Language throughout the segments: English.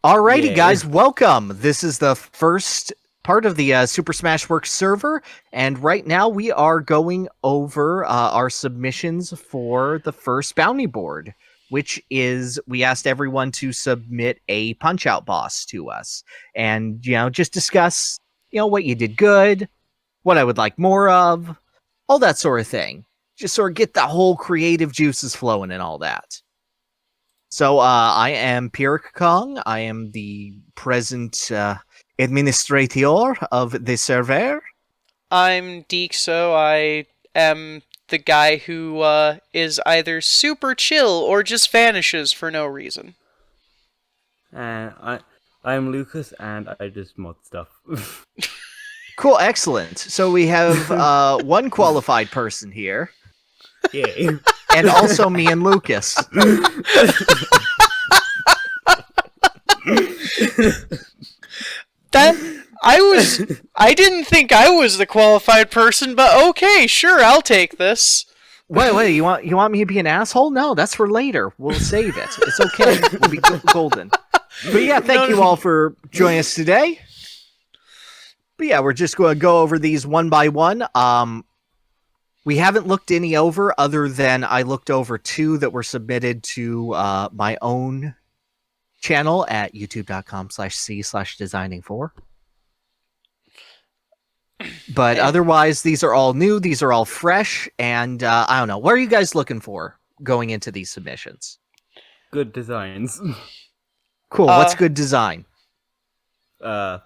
Alrighty, Yay. guys, welcome. This is the first part of the Super SmashWorks server, and right now we are going over our submissions for the first bounty board, which is we asked everyone to submit a punch-out boss to us, and just discuss what you did good, what I would like more of, all that sort of thing. Just sort of get the whole creative juices flowing and all that. So I am Pyrrhic Kong. I am the present administrator of the server. I'm Deekso. I am the guy who is either super chill or just vanishes for no reason. I'm Lucas, and I just mod stuff. Cool, excellent. So we have one qualified person here, Yay. and also me and Lucas. I didn't think I was the qualified person, but okay, sure, I'll take this. Wait, you want me to be an asshole? No, that's for later. We'll save it. It's okay. We'll be golden. But yeah, thank you all for joining us today. But yeah, we're just going to go over these one by one. We haven't looked any over other than I looked over two that were submitted to my own channel at youtube.com/c/designing4. But otherwise, these are all new. These are all fresh. And I don't know. What are you guys looking for going into these submissions? Good designs. Cool. What's good design? I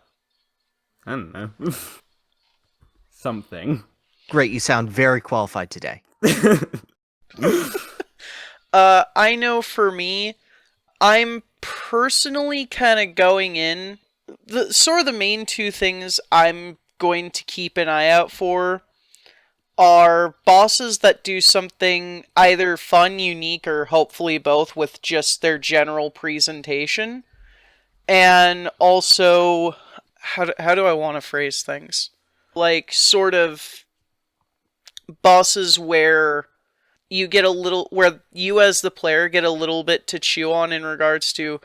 don't know. Something. Great. You sound very qualified today. I know for me, I'm personally kind of going in. The main two things I'm going to keep an eye out for are bosses that do something either fun, unique, or hopefully both with just their general presentation. And also, how do I want to phrase things? Like, sort of bosses where you as the player get a little bit to chew on in regards to,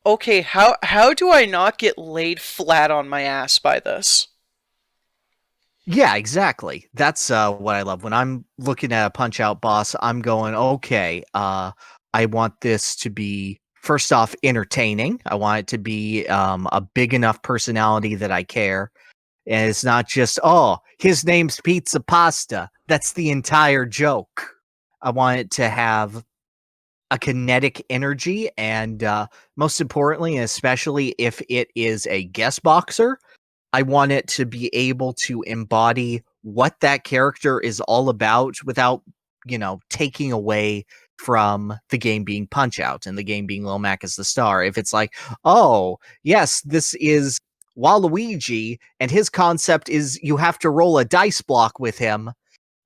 okay, how do I not get laid flat on my ass by this? Yeah, exactly. That's what I love. When I'm looking at a punch-out boss, I'm going, okay, I want this to be, first off, entertaining. I want it to be a big enough personality that I care. And it's not just, oh, his name's Pizza Pasta. That's the entire joke. I want it to have a kinetic energy, and most importantly, especially if it is a guest boxer, I want it to be able to embody what that character is all about without, taking away from the game being Punch-Out and the game being Lil Mac as the star. If it's like, oh, yes, this is Waluigi, and his concept is you have to roll a dice block with him,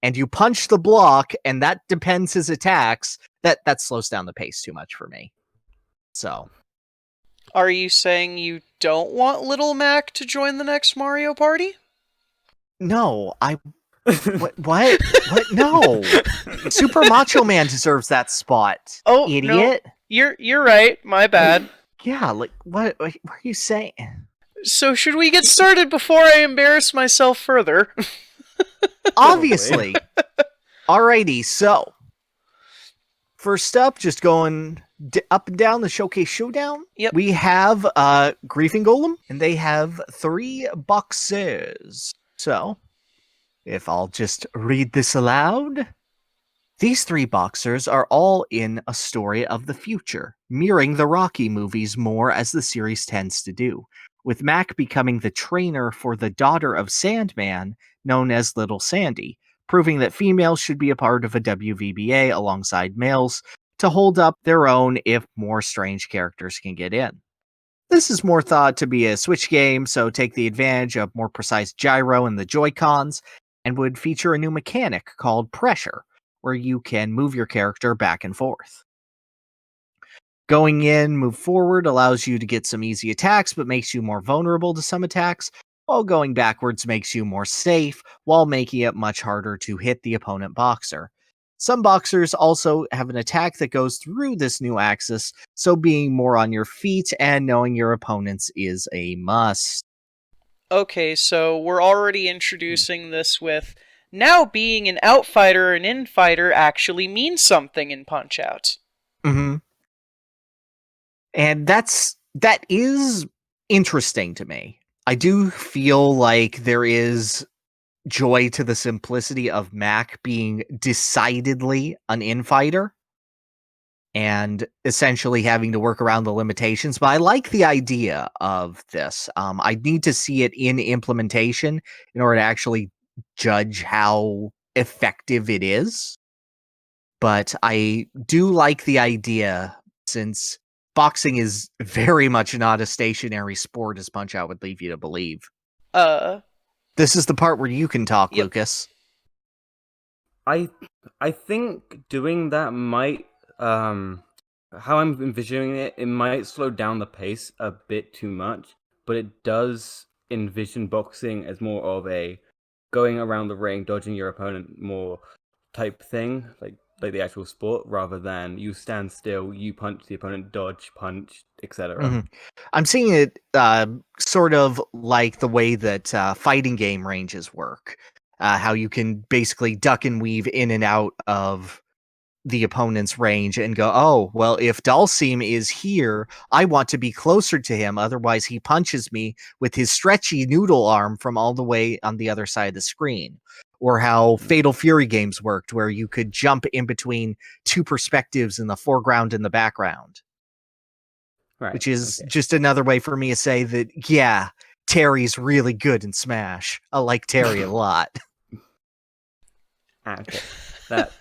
and you punch the block, and that depends his attacks, that slows down the pace too much for me. So... Are you saying you don't want Little Mac to join the next Mario Party? No, what? No. Super Macho Man deserves that spot. Oh, idiot. No. You're right. My bad. Yeah, like what are you saying? So should we get started before I embarrass myself further? Obviously. Alrighty, so first up, just going up and down the Showcase Showdown. Yep. We have Griefing Golem, and they have 3 boxes. So, if I'll just read this aloud. These 3 boxers are all in a story of the future, mirroring the Rocky movies more as the series tends to do, with Mac becoming the trainer for the daughter of Sandman, known as Little Sandy, proving that females should be a part of a WVBA alongside males to hold up their own if more strange characters can get in. This is more thought to be a Switch game, so take the advantage of more precise gyro in the Joy-Cons, and would feature a new mechanic called Pressure, where you can move your character back and forth. Going in, move forward allows you to get some easy attacks, but makes you more vulnerable to some attacks, while going backwards makes you more safe, while making it much harder to hit the opponent boxer. Some boxers also have an attack that goes through this new axis, so being more on your feet and knowing your opponents is a must. Okay, so we're already introducing this with now being an outfighter and infighter actually means something in Punch-Out. Mm-hmm. And that is interesting to me. I do feel like there is joy to the simplicity of Mac being decidedly an infighter and essentially having to work around the limitations. But I like the idea of this. I need to see it in implementation in order to actually judge how effective it is. But I do like the idea, since boxing is very much not a stationary sport, as Punch-Out would leave you to believe. This is the part where you can talk, Yep. Lucas. I think doing that might how I'm envisioning it, it might slow down the pace a bit too much, but it does envision boxing as more of a going around the ring, dodging your opponent more type thing, like the actual sport, rather than you stand still, you punch the opponent, dodge, punch, etc. Mm-hmm. I'm seeing it sort of like the way that fighting game ranges work. How you can basically duck and weave in and out of the opponent's range and go, oh, well, if Dalsim is here, I want to be closer to him. Otherwise, he punches me with his stretchy noodle arm from all the way on the other side of the screen. Or how Fatal Fury games worked, where you could jump in between two perspectives in the foreground and the background. Right. Which is just another way for me to say that, yeah, Terry's really good in Smash. I like Terry a lot. Okay. That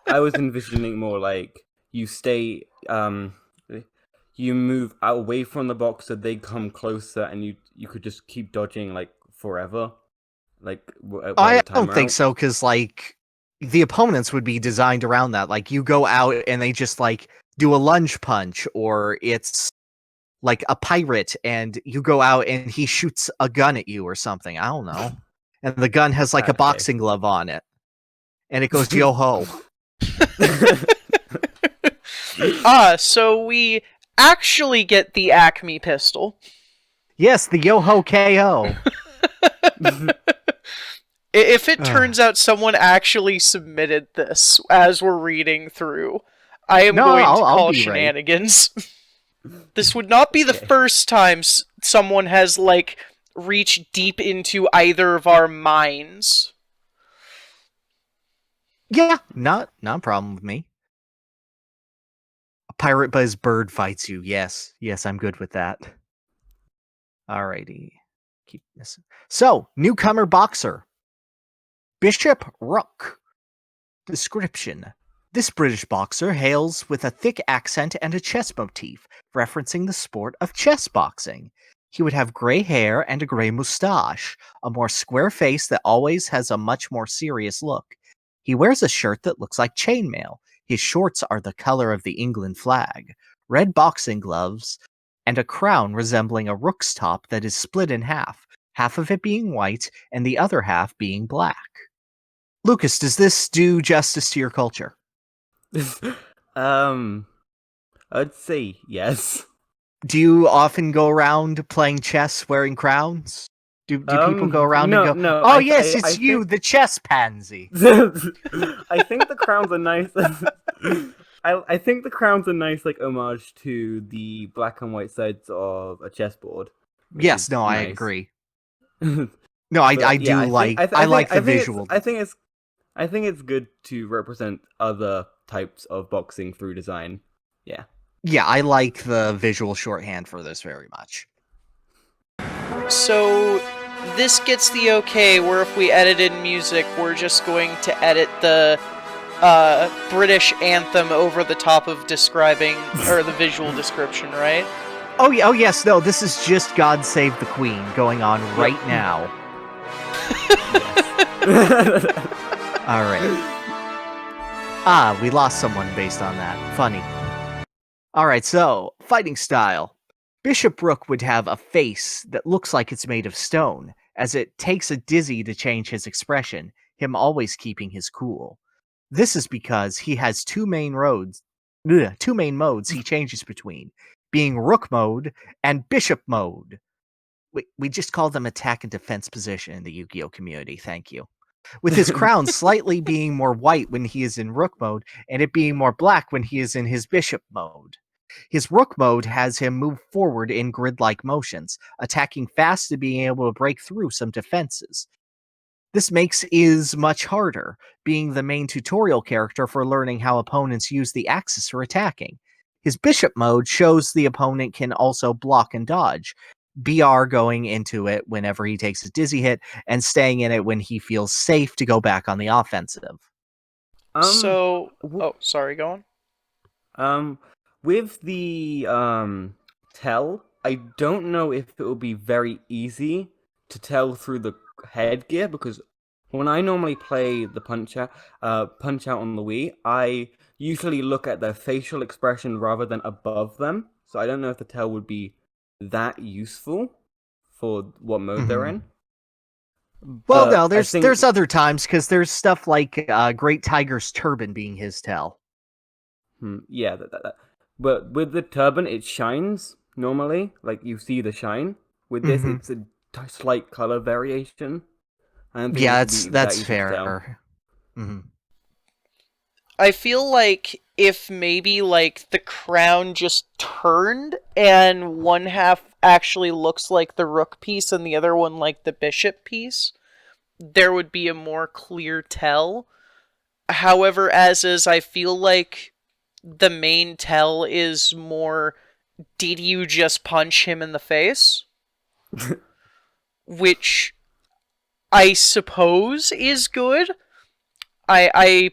I was envisioning more like you stay, you move away from the box so they come closer, and you could just keep dodging like forever. Like I don't think so, because like the opponents would be designed around that. Like you go out and they just like do a lunge punch, or it's like a pirate and you go out and he shoots a gun at you or something. I don't know. And the gun has like a boxing glove on it. And it goes yo ho. So we actually get the Acme pistol. Yes, the yo ho KO. If it turns out someone actually submitted this as we're reading through, I am going to call shenanigans. This would not be the first time someone has, like, reached deep into either of our minds. Yeah, not a problem with me. A pirate but his bird fights you. Yes, I'm good with that. Alrighty. Keep missing. So, newcomer boxer. Bishop Rook. Description. This British boxer hails with a thick accent and a chess motif, referencing the sport of chess boxing. He would have grey hair and a grey moustache, a more square face that always has a much more serious look. He wears a shirt that looks like chainmail. His shorts are the color of the England flag, red boxing gloves, and a crown resembling a rook's top that is split in half of it being white and the other half being black. Lucas, does this do justice to your culture? I'd say yes. Do you often go around playing chess wearing crowns? Do people go around and go, no, oh yes, it's you, the chess pansy? I think the crowns are nice. I think the crowns are nice, like homage to the black and white sides of a chessboard. Yes, no, nice. I agree. No, I like the visual. I think it's good to represent other types of boxing through design. Yeah. Yeah, I like the visual shorthand for this very much. So this gets the okay where if we edit in music, we're just going to edit the British anthem over the top of describing, or the visual description, right? Oh yes, no, this is just God Save the Queen going on right now. Alright. We lost someone based on that. Funny. Alright, so, fighting style. Bishop Rook would have a face that looks like it's made of stone, as it takes a dizzy to change his expression, him always keeping his cool. This is because he has two main modes he changes between, being Rook mode and Bishop mode. We just call them attack and defense position in the Yu-Gi-Oh community, thank you. With his crown slightly being more white when he is in Rook mode, and it being more black when he is in his Bishop mode. His Rook mode has him move forward in grid-like motions, attacking fast and being able to break through some defenses. This makes Iz much harder, being the main tutorial character for learning how opponents use the axis for attacking. His Bishop mode shows the opponent can also block and dodge, BR going into it whenever he takes a dizzy hit, and staying in it when he feels safe to go back on the offensive. Sorry, go on. With the tell, I don't know if it will be very easy to tell through the headgear, because when I normally play the Punch Out on the Wii, I usually look at their facial expression rather than above them. So I don't know if the tell would be that useful for what mode they're in. Well, no, there's other times, because there's stuff like Great Tiger's turban being his tell. Yeah, but with the turban, it shines normally, like you see the shine. With this, it's a slight color variation. Yeah, that's fair. I feel like if maybe like the crown just turned and one half actually looks like the rook piece and the other one like the bishop piece, there would be a more clear tell. However, as is, I feel like the main tell is more, did you just punch him in the face? Which I suppose is good. I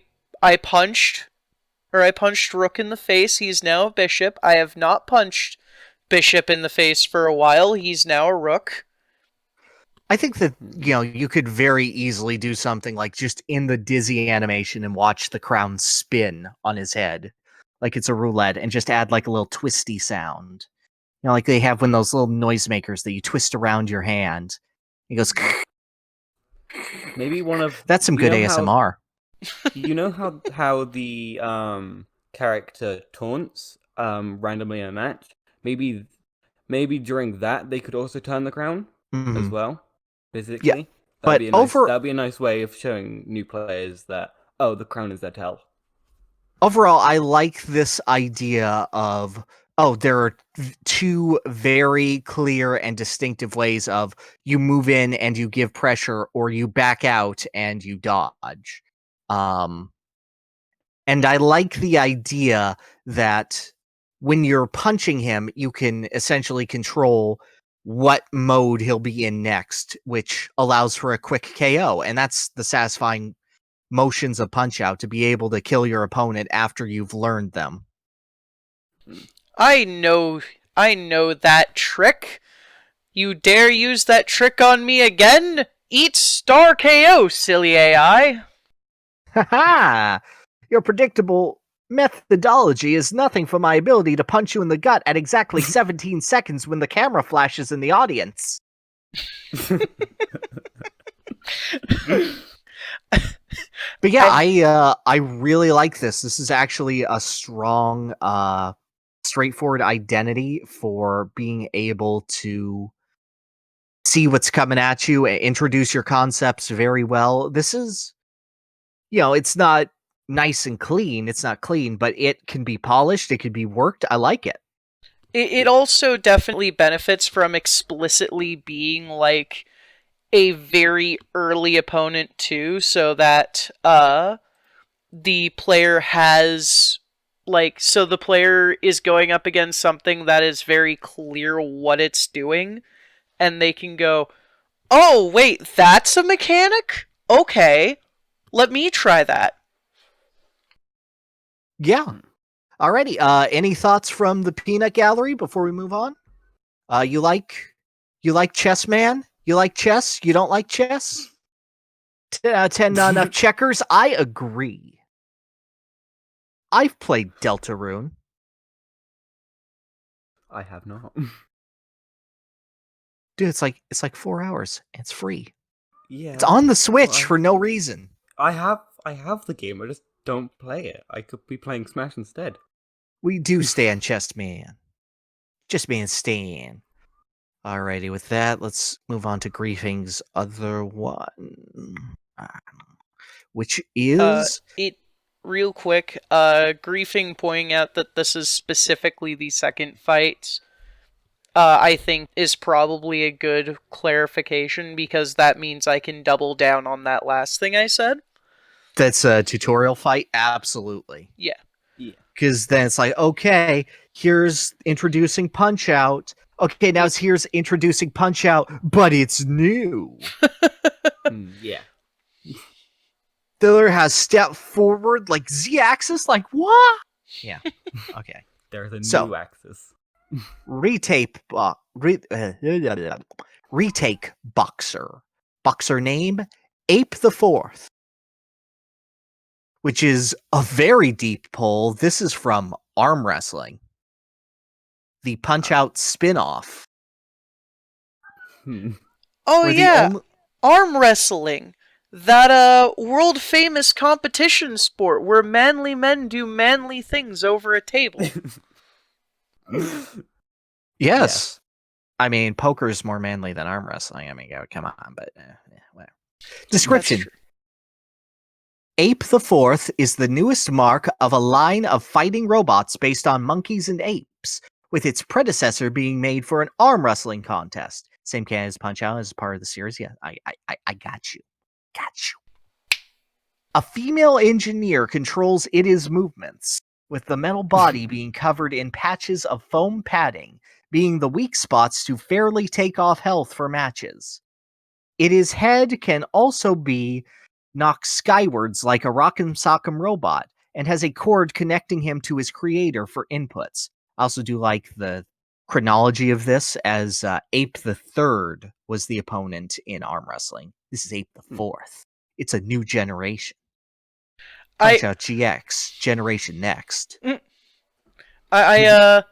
punched Rook in the face. He's now a bishop. I have not punched Bishop in the face for a while. He's now a Rook. I think that, you could very easily do something like just in the dizzy animation and watch the crown spin on his head, like it's a roulette, and just add like a little twisty sound. Like they have when those little noisemakers that you twist around your hand. It goes. Maybe one of that's some good ASMR. You know how the character taunts randomly in a match? Maybe during that they could also turn the crown as well, physically. Yeah, that'd be a nice way of showing new players that the crown is their tell. Overall, I like this idea of there are two very clear and distinctive ways of you move in and you give pressure, or you back out and you dodge. And I like the idea that when you're punching him, you can essentially control what mode he'll be in next, which allows for a quick KO. And that's the satisfying motions of Punch-Out, to be able to kill your opponent after you've learned them. I know that trick. You dare use that trick on me again? Eat star KO, silly AI. Haha! Your predictable methodology is nothing for my ability to punch you in the gut at exactly 17 seconds when the camera flashes in the audience. But yeah, I really like this. This is actually a strong, straightforward identity for being able to see what's coming at you, introduce your concepts very well. This is, it's not nice and clean. It's not clean, but it can be polished. It can be worked. I like it. It also definitely benefits from explicitly being like a very early opponent too, so that the player has the player is going up against something that is very clear what it's doing, and they can go, oh wait, that's a mechanic? Okay, let me try that. Yeah. Alrighty, any thoughts from the peanut gallery before we move on? You like chess, man? You like chess? You don't like chess? 10 out of 10, not enough checkers? I agree. I've played Deltarune. I have not. Dude, it's like 4 hours. And it's free. Yeah. It's on the Switch for no reason. I have the game. I just don't play it. I could be playing Smash instead. We do stand chest man. Just man stand. Alrighty, with that, let's move on to Griefing's other one. Which is... Real quick, Griefing pointing out that this is specifically the second fight, I think is probably a good clarification, because that means I can double down on that last thing I said. That's a tutorial fight? Absolutely. Yeah. Because then it's like, okay, here's introducing Punch-Out. Okay, now here's introducing Punch-Out, but it's new. Yeah. The other has step forward, like Z-axis, like what? Yeah. Okay. There's a So, new axis. Retake Boxer. Boxer name, Ape the Fourth. Which is a very deep pull. This is from arm wrestling. The Punch-Out spin-off. Oh yeah, arm wrestling. That world famous competition sport where manly men do manly things over a table. Yes. I mean, poker is more manly than arm wrestling. I mean, come on, but whatever. Description. Ape the Fourth is the newest mark of a line of fighting robots based on monkeys and apes, with its predecessor being made for an arm wrestling contest. Same canon as Punch-Out as part of the series. Yeah, I got you. Got you. A female engineer controls its movements, with the metal body being covered in patches of foam padding, being the weak spots to fairly take off health for matches. Its head can also be knocked skywards like a Rock'em Sock'em robot, and has a cord connecting him to his creator for inputs. I also do like the chronology of this, as Ape the Third was the opponent in arm wrestling. This is Ape the Fourth. It's a new generation. Punch-Out GX, generation next. I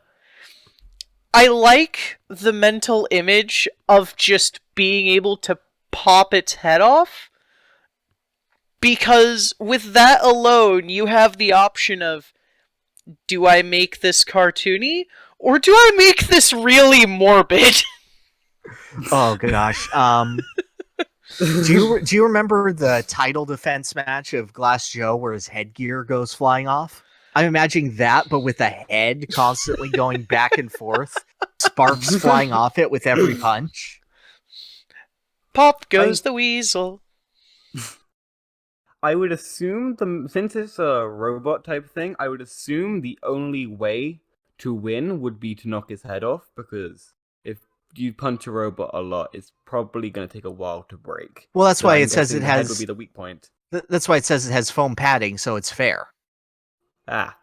like the mental image of just being able to pop its head off, because with that alone, you have the option of, do I make this cartoony, or do I make this really morbid? Oh gosh. Do you remember the title defense match of Glass Joe where his headgear goes flying off? I'm imagining that, but with a head constantly going back and forth, sparks flying off it with every punch. Pop goes the weasel. I would assume, since it's a robot type thing, I would assume the only way to win would be to knock his head off, because if you punch a robot a lot, it's probably going to take a while to break. Well, that's why it says it the has... head would be the weak point. That's why it says it has foam padding, so it's fair. Ah.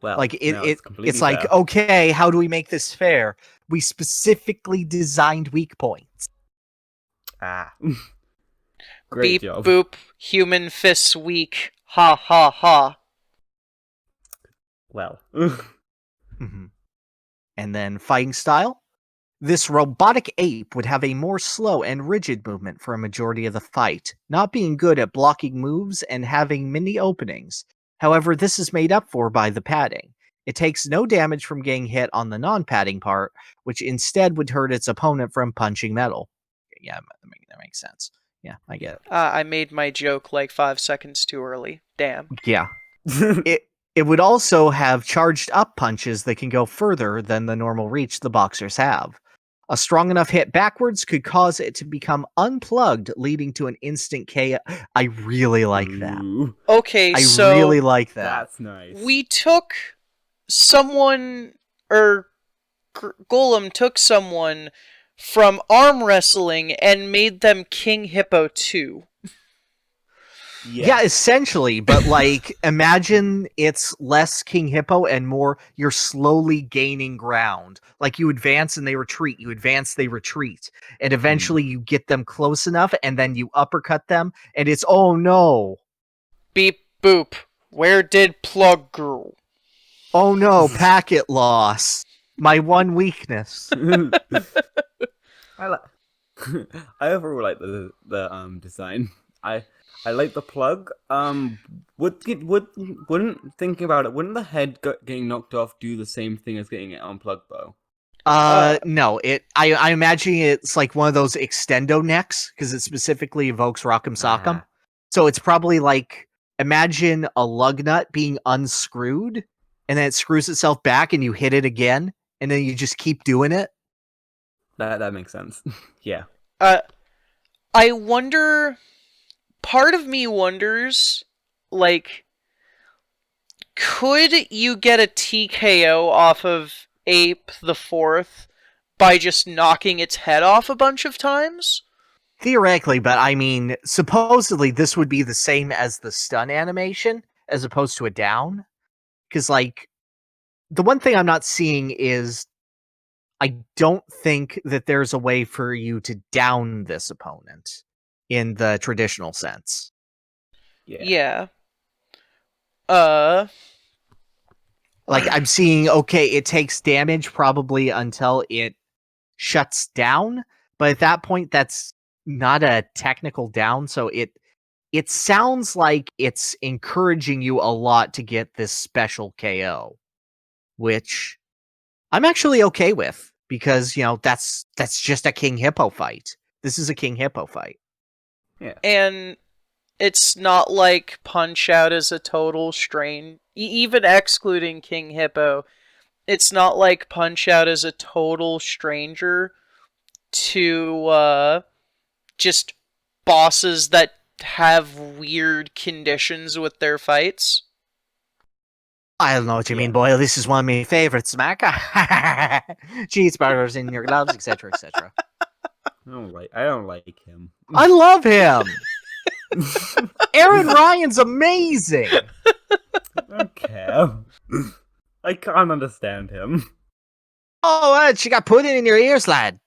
Well, like it's fair. like, okay, how do we make this fair? We specifically designed weak points. Ah. Great job. Boop, human fists weak. Ha ha ha. Well. Mm-hmm. And then fighting style. This robotic ape would have a more slow and rigid movement for a majority of the fight, not being good at blocking moves and having many openings. However, this is made up for by the padding. It takes no damage from getting hit on the non-padding part, which instead would hurt its opponent from punching metal. Yeah, that makes sense. Yeah, I get it. I made my joke like 5 seconds too early. Damn. Yeah. It would also have charged up punches that can go further than the normal reach the boxers have. A strong enough hit backwards could cause it to become unplugged, leading to an instant KO. I really like that. Okay, so... I really like that. That's nice. We took someone, or Golem took someone from arm wrestling and made them King Hippo 2. Yeah, essentially, but like, imagine it's less King Hippo and more you're slowly gaining ground. Like, you advance and they retreat, you advance, they retreat, and eventually you get them close enough and then you uppercut them, and it's, oh no. Beep boop. Where did plug go? Oh no, packet loss. My one weakness. I overall like the design. I like the plug. Wouldn't thinking about it, wouldn't the head getting knocked off do the same thing as getting it unplugged though? No, I imagine it's like one of those extendo necks, because it specifically evokes Rock'em Sock'em. So it's probably like, imagine a lug nut being unscrewed, and then it screws itself back, and you hit it again, and then you just keep doing it. That makes sense. Yeah. I wonder. Part of me wonders, like, could you get a TKO off of Ape the Fourth by just knocking its head off a bunch of times? Theoretically, but I mean, supposedly this would be the same as the stun animation, as opposed to a down. Because, like, the one thing I'm not seeing is, I don't think that there's a way for you to down this opponent in the traditional sense. Yeah. Like, I'm seeing, okay, it takes damage probably until it shuts down, but at that point, that's not a technical down, so it sounds like it's encouraging you a lot to get this special KO, which I'm actually okay with, because, you know, that's just a King Hippo fight. This is a King Hippo fight. Yeah. And it's not like Punch-Out is a total strain. Even excluding King Hippo, it's not like Punch-Out is a total stranger to just bosses that have weird conditions with their fights. I don't know what you mean, Boyle. This is one of my favorites, Mac. Cheeseburgers in your gloves, etc., etc. I don't like him. I love him. Aaron Ryan's amazing. Okay. I can't understand him. Oh, she got pudding in your ears, lad.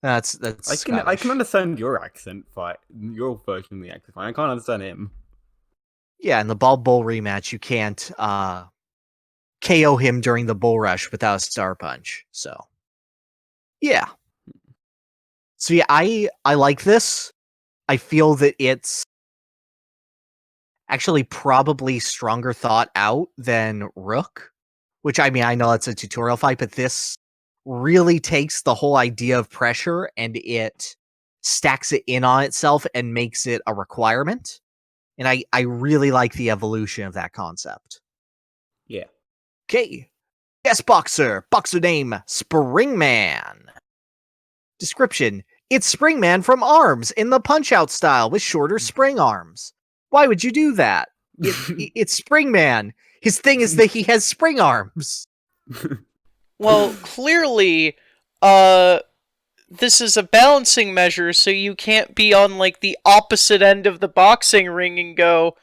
That's I can understand your accent, your version of the accent. I can't understand him. Yeah, in the Bald Bull rematch, you can't KO him during the Bull Rush without a Star Punch. So, yeah. So yeah, I like this. I feel that it's actually probably stronger thought out than Rook, which, I mean, I know it's a tutorial fight, but this really takes the whole idea of pressure and it stacks it in on itself and makes it a requirement. And I really like the evolution of that concept. Yeah. Okay. Guest boxer. Boxer name, Springman. Description: it's Springman from ARMS in the Punch-Out style with shorter spring arms. Why would you do that? It's Springman. His thing is that he has spring arms. Well, clearly, this is a balancing measure, so you can't be on, like, the opposite end of the boxing ring and go,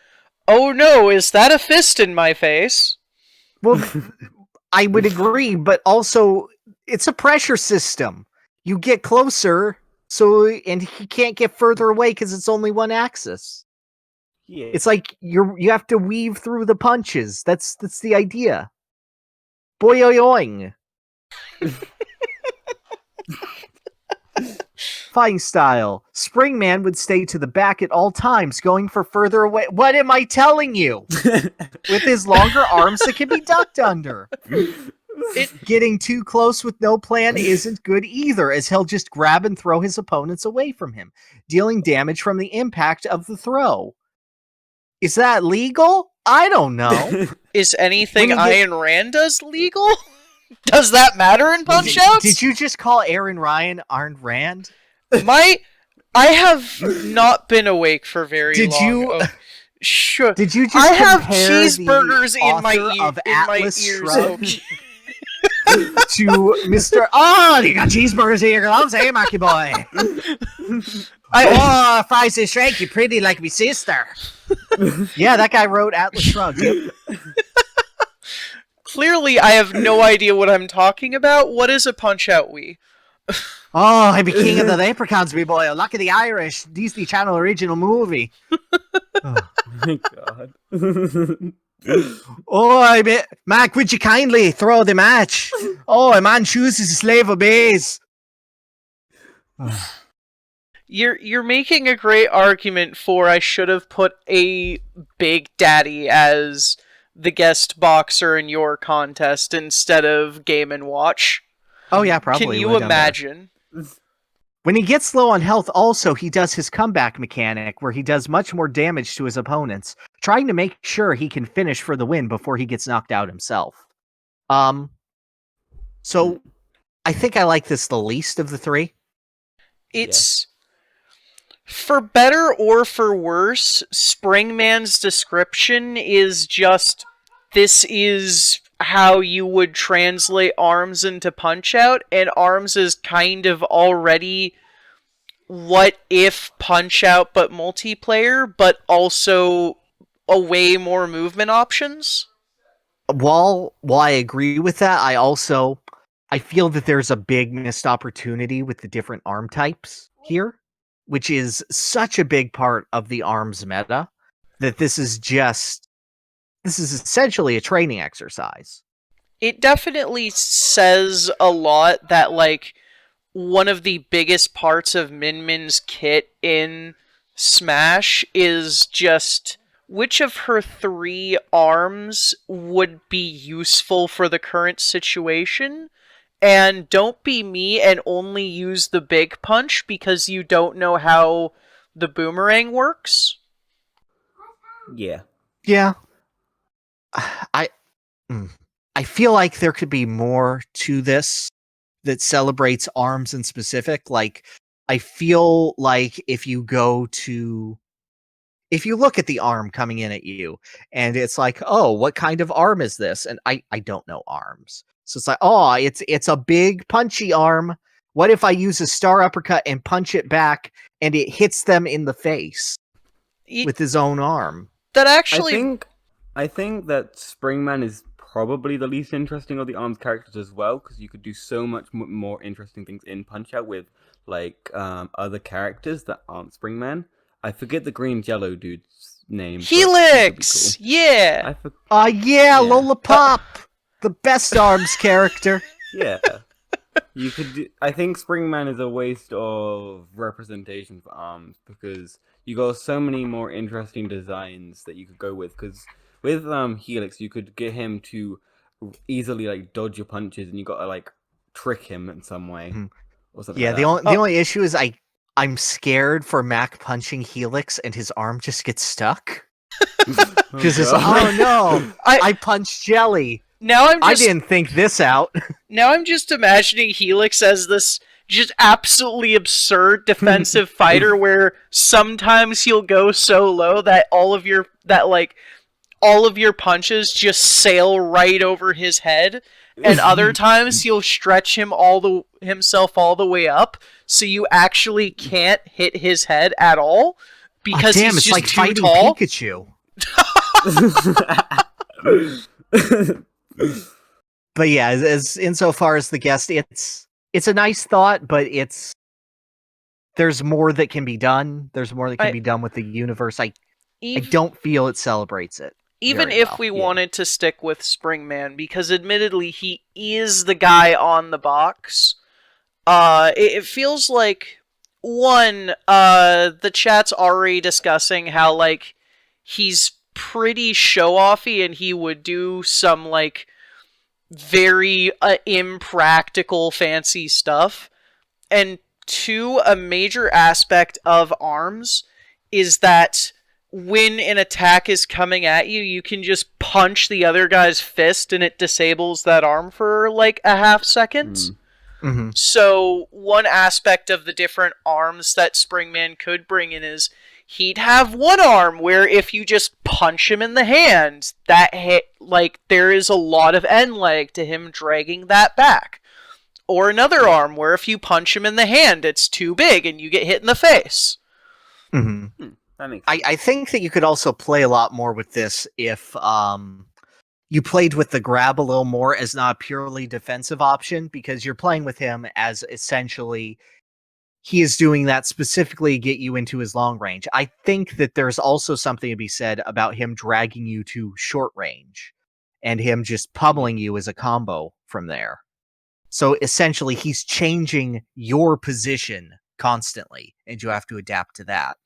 oh no, is that a fist in my face? Well, I would agree, but also, it's a pressure system. You get closer, and he can't get further away because it's only one axis. Yeah. It's like you have to weave through the punches. That's the idea. Boyoyoing. Fighting style. Springman would stay to the back at all times, going for further away. What am I telling you? With his longer arms that can be ducked under. Getting too close with no plan isn't good either, as he'll just grab and throw his opponents away from him, dealing damage from the impact of the throw. Is that legal? I don't know. Is anything Ayn Rand does legal? Does that matter in Punch-Outs? Did you just call Aaron Ryan Ayn Rand? I have not been awake for very long. Sure. Did you just I have cheeseburgers in my Atlas ears. Shrugged to Mr. Oh, you got cheeseburgers in your gloves, hey, Marky boy? Oh, fries and shrink, you pretty like me sister. Yeah, that guy wrote Atlas Shrugged. Yep. Clearly, I have no idea what I'm talking about. What is a Punch-Out Wii? Oh, I'm the king of the leprechauns, me boy. Lucky the Irish. Disney Channel original movie. Oh my god. Oh, Mac, would you kindly throw the match? Oh, a man chooses, a slave obeys. You're making a great argument for I should have put a Big Daddy as the guest boxer in your contest instead of Game and Watch. Oh yeah, Can probably. you imagine? When he gets low on health, also, he does his comeback mechanic, where he does much more damage to his opponents, trying to make sure he can finish for the win before he gets knocked out himself. So, I think I like this the least of the three. It's... For better or for worse, Springman's description is just... This is how you would translate ARMS into Punch-Out, and ARMS is kind of already what if Punch-Out but multiplayer, but also a way more movement options. While I agree with that, I feel that there's a big missed opportunity with the different arm types here, which is such a big part of the ARMS meta, that this is essentially a training exercise. It definitely says a lot that, like, one of the biggest parts of Min Min's kit in Smash is just which of her 3 arms would be useful for the current situation. And don't be me and only use the big punch because you don't know how the boomerang works. Yeah. Yeah. I feel like there could be more to this that celebrates arms in specific. Like, I feel like if you look at the arm coming in at you and it's like, oh, what kind of arm is this? And I don't know arms. So it's like, oh, it's a big punchy arm. What if I use a star uppercut and punch it back and it hits them in the face with his own arm? That actually... I think that Springman is probably the least interesting of the ARMS characters as well, because you could do so much more interesting things in Punch-Out with, like, other characters that aren't Springman. I forget the green jello dude's name. Helix! Cool. Yeah! Yeah, Lola Pop! The best ARMS character. Yeah. You could do, I think Springman is a waste of representation for ARMS, because you got so many more interesting designs that you could go with, because with Helix, you could get him to easily like dodge your punches, and you gotta like trick him in some way, or something. Yeah, like the only issue is I'm scared for Mac punching Helix and his arm just gets stuck. Because it's oh no, I punched Jelly. I didn't think this out. Now I'm just imagining Helix as this just absolutely absurd defensive fighter where sometimes he'll go so low that all of your punches just sail right over his head, and other times he'll stretch himself all the way up, so you actually can't hit his head at all because he's it's just like too fighting tall. Pikachu. But yeah, as insofar as the guest, it's a nice thought, but there's more that can be done. There's more that can be done with the universe. I don't feel it celebrates it. Even if we wanted to stick with Springman, because admittedly he is the guy on the box, it feels like, one, the chat's already discussing how, like, he's pretty show-offy and he would do some, like, very impractical fancy stuff. And two, a major aspect of ARMS is that when an attack is coming at you, you can just punch the other guy's fist and it disables that arm for like a half second. Mm-hmm. So one aspect of the different arms that Springman could bring in is he'd have one arm where if you just punch him in the hand, that hit, like, there is a lot of end leg to him dragging that back. Or another arm where if you punch him in the hand, it's too big and you get hit in the face. Mm-hmm. I think that you could also play a lot more with this if you played with the grab a little more as not a purely defensive option, because you're playing with him as essentially he is doing that specifically to get you into his long range. I think that there's also something to be said about him dragging you to short range and him just pummeling you as a combo from there. So essentially he's changing your position constantly, and you have to adapt to that.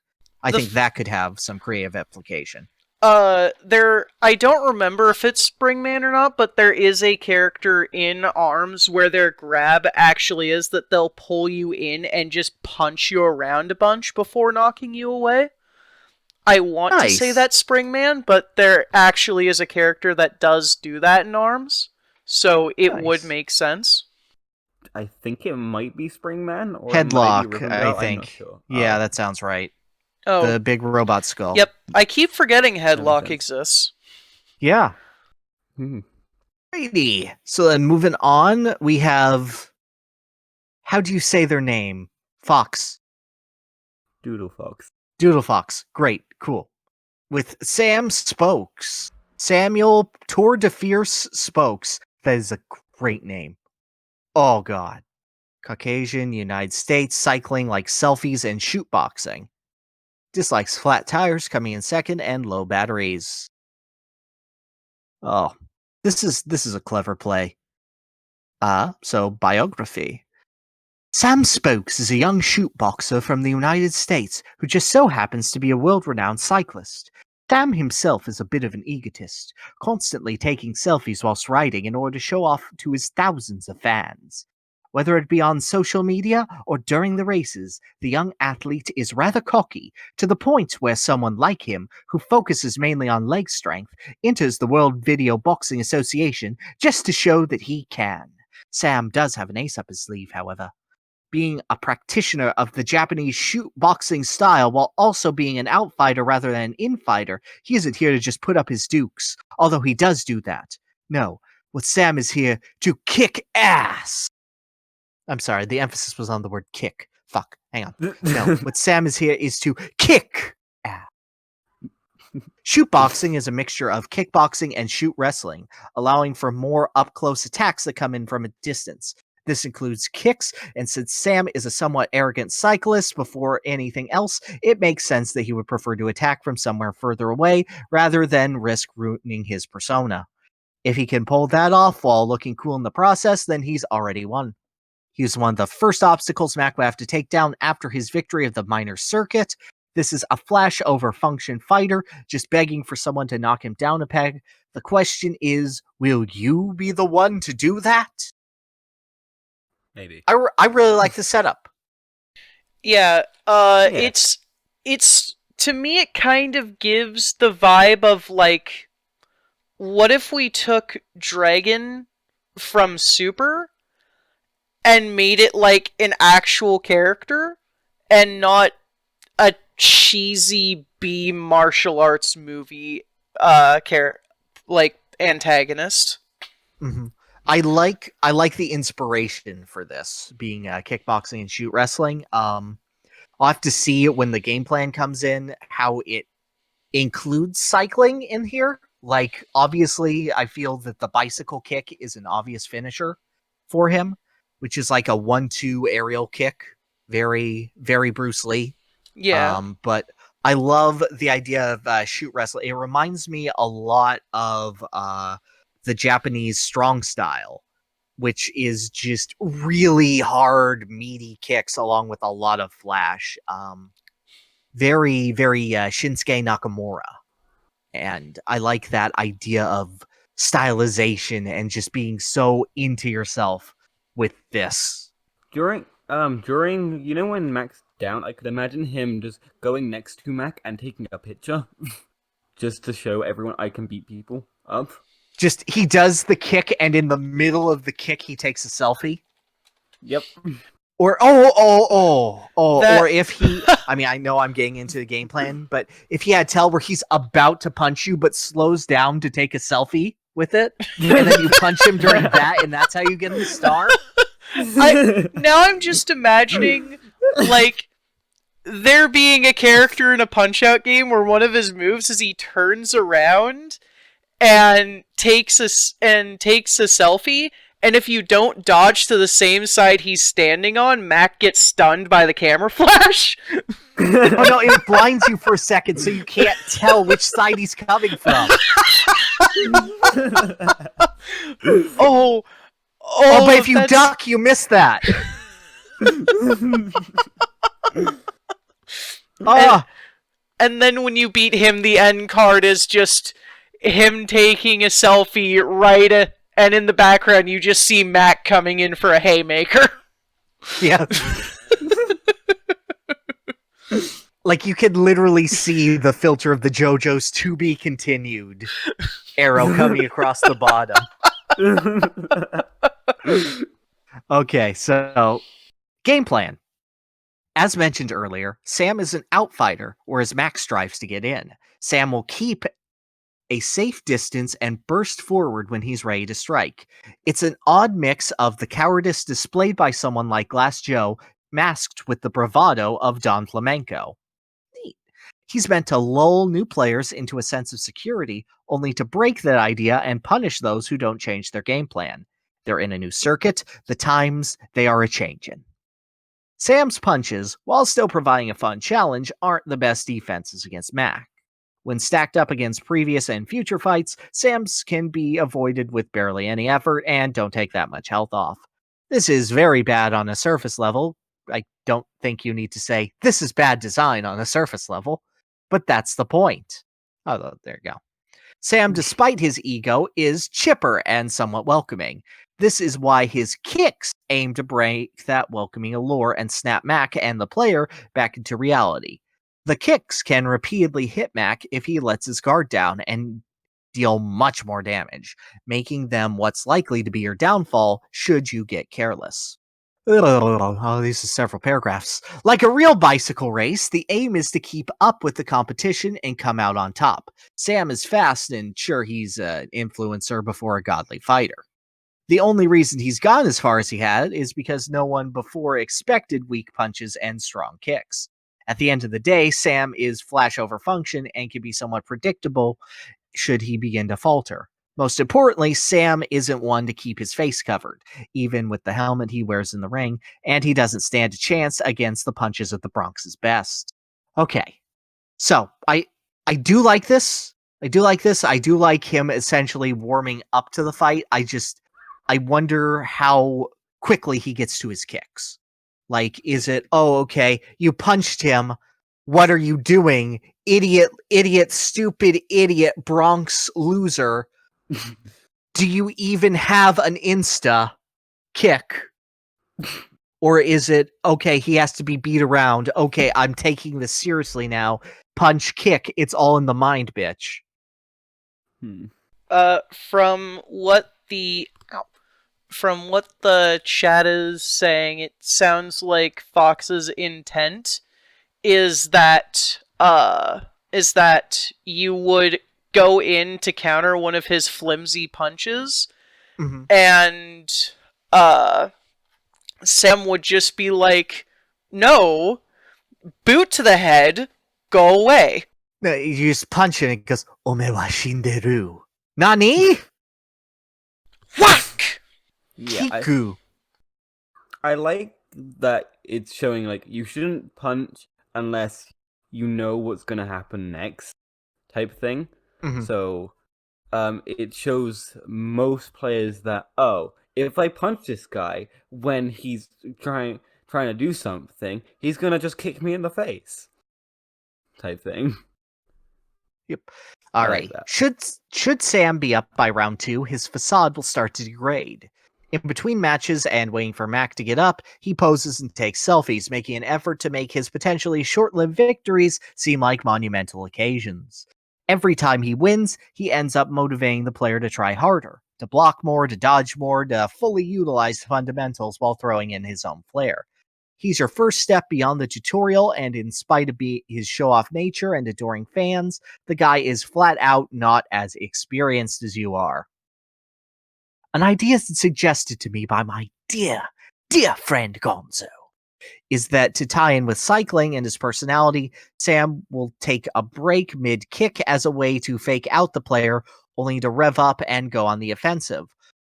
I think that could have some creative application. I don't remember if it's Springman or not, but there is a character in ARMS where their grab actually is that they'll pull you in and just punch you around a bunch before knocking you away. I want to say that's Springman, but there actually is a character that does do that in ARMS, so it would make sense. I think it might be Springman or Headlock, it might be I think. I'm not sure. Yeah, that sounds right. Oh, the big robot skull. Yep, I keep forgetting Headlock exists. Yeah. Righty. So then moving on, we have... How do you say their name? Fox. Doodle Fox. Doodle Fox. Great. Cool. With Sam Spokes. Samuel Tour de Fierce Spokes. That is a great name. Oh, God. Caucasian, United States, cycling, like selfies, and shoot boxing. Dislikes flat tires, coming in second, and low batteries. Oh, this is a clever play. So biography. Sam Spokes is a young shoot boxer from the United States who just so happens to be a world-renowned cyclist. Sam himself is a bit of an egotist, constantly taking selfies whilst riding in order to show off to his thousands of fans. Whether it be on social media or during the races, the young athlete is rather cocky, to the point where someone like him, who focuses mainly on leg strength, enters the World Video Boxing Association just to show that he can. Sam does have an ace up his sleeve, however. Being a practitioner of the Japanese shoot boxing style while also being an outfighter rather than an infighter, he isn't here to just put up his dukes, although he does do that. No, what Sam is here to kick ass! I'm sorry, the emphasis was on the word kick. Fuck, hang on. No, what Sam is here is to kick ass. Shoot boxing is a mixture of kickboxing and shoot wrestling, allowing for more up-close attacks that come in from a distance. This includes kicks, and since Sam is a somewhat arrogant cyclist before anything else, it makes sense that he would prefer to attack from somewhere further away rather than risk ruining his persona. If he can pull that off while looking cool in the process, then he's already won. He was one of the first obstacles Mac would have to take down after his victory of the minor circuit. This is a flash-over function fighter, just begging for someone to knock him down a peg. The question is, will you be the one to do that? Maybe. I really like the setup. Yeah, it's to me it kind of gives the vibe of like, what if we took Dragon from Super and made it like an actual character and not a cheesy B martial arts movie like antagonist. Mm-hmm. I like the inspiration for this being kickboxing and shoot wrestling. I'll have to see when the game plan comes in how it includes cycling in here. Like, obviously, I feel that the bicycle kick is an obvious finisher for him, which is like a 1-2 aerial kick. Very, very Bruce Lee. Yeah. But I love the idea of shoot wrestling. It reminds me a lot of the Japanese strong style, which is just really hard, meaty kicks along with a lot of flash. Very, very Shinsuke Nakamura. And I like that idea of stylization and just being so into yourself with this. During you know when Mac's down, I could imagine him just going next to Mac and taking a picture just to show everyone I can beat people up. Just he does the kick and in the middle of the kick he takes a selfie. Yep. Or or if he, I mean, I know I'm getting into the game plan, but if he had tell where he's about to punch you but slows down to take a selfie with it, and then you punch him during that, and that's how you get the star. Now I'm just imagining like there being a character in a Punch-Out game where one of his moves is he turns around and takes a selfie. And if you don't dodge to the same side he's standing on, Mac gets stunned by the camera flash. Oh no, it blinds you for a second so you can't tell which side he's coming from. Oh, but if you duck, you miss that. Ah! And then when you beat him, the end card is just him taking a selfie and in the background you just see Mac coming in for a haymaker. Yeah. Like, you could literally see the filter of the JoJo's to be continued arrow coming across the bottom. Okay, so game plan. As mentioned earlier, Sam is an outfighter, whereas Max strives to get in. Sam will keep a safe distance and burst forward when he's ready to strike. It's an odd mix of the cowardice displayed by someone like Glass Joe, masked with the bravado of Don Flamenco. Neat. He's meant to lull new players into a sense of security, only to break that idea and punish those who don't change their game plan. They're in a new circuit, the times they are a-changin'. Sam's punches, while still providing a fun challenge, aren't the best defenses against Mac. When stacked up against previous and future fights, Sam's can be avoided with barely any effort and don't take that much health off. This is very bad on a surface level. I don't think you need to say, this is bad design on a surface level, but that's the point. Oh, there you go. Sam, despite his ego, is chipper and somewhat welcoming. This is why his kicks aim to break that welcoming allure and snap Mac and the player back into reality. The kicks can repeatedly hit Mac if he lets his guard down and deal much more damage, making them what's likely to be your downfall should you get careless. Oh, these are several paragraphs. Like a real bicycle race, the aim is to keep up with the competition and come out on top. Sam is fast and sure, he's an influencer before a godly fighter. The only reason he's gone as far as he had is because no one before expected weak punches and strong kicks. At the end of the day, Sam is flashover function and can be somewhat predictable should he begin to falter. Most importantly, Sam isn't one to keep his face covered, even with the helmet he wears in the ring, and he doesn't stand a chance against the punches of the Bronx's best. Okay, so I do like this. I do like him essentially warming up to the fight. I wonder how quickly he gets to his kicks. Like, is it, oh, okay, you punched him. What are you doing? Idiot, stupid idiot, Bronx loser. Do you even have an insta kick? Or is it, okay, he has to be beat around. Okay, I'm taking this seriously now. Punch, kick, it's all in the mind, bitch. From what the chat is saying, it sounds like Fox's intent is that you would go in to counter one of his flimsy punches, and Sam would just be like, no, boot to the head, go away. You just punch it and it goes, Ome wa shinderu. Nani? Whack! Yeah, Kiku. I like that it's showing, like, you shouldn't punch unless you know what's going to happen next type thing. So it shows most players that, oh, if I punch this guy when he's trying to do something, he's going to just kick me in the face type thing. Yep. All right. Should Sam be up by round 2, his facade will start to degrade. In between matches and waiting for Mac to get up, he poses and takes selfies, making an effort to make his potentially short-lived victories seem like monumental occasions. Every time he wins, he ends up motivating the player to try harder, to block more, to dodge more, to fully utilize the fundamentals while throwing in his own flair. He's your first step beyond the tutorial, and in spite of his show-off nature and adoring fans, the guy is flat out not as experienced as you are. An idea suggested to me by my dear friend Gonzo is that to tie in with cycling and his personality, Sam will take a break mid-kick as a way to fake out the player, only to rev up and go on the offensive.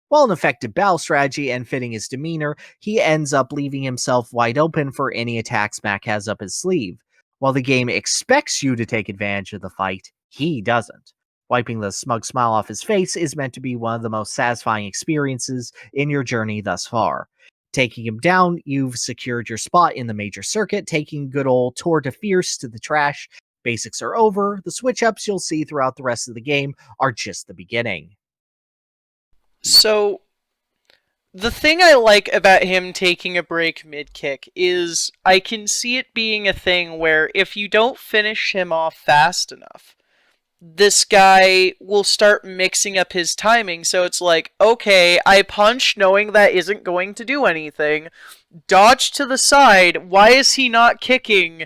While an effective battle strategy and fitting his demeanor, he ends up leaving himself wide open for any attacks Mac has up his sleeve. While the game expects you to take advantage of the fight, he doesn't. Wiping the smug smile off his face is meant to be one of the most satisfying experiences in your journey thus far. Taking him down, you've secured your spot in the major circuit, taking good old Tour de Fierce to the trash. Basics are over. The switch-ups you'll see throughout the rest of the game are just the beginning. So, the thing I like about him taking a break mid-kick is I can see it being a thing where if you don't finish him off fast enough, this guy will start mixing up his timing. So it's like, okay, I punch knowing that isn't going to do anything. Dodge to the side. Why is he not kicking?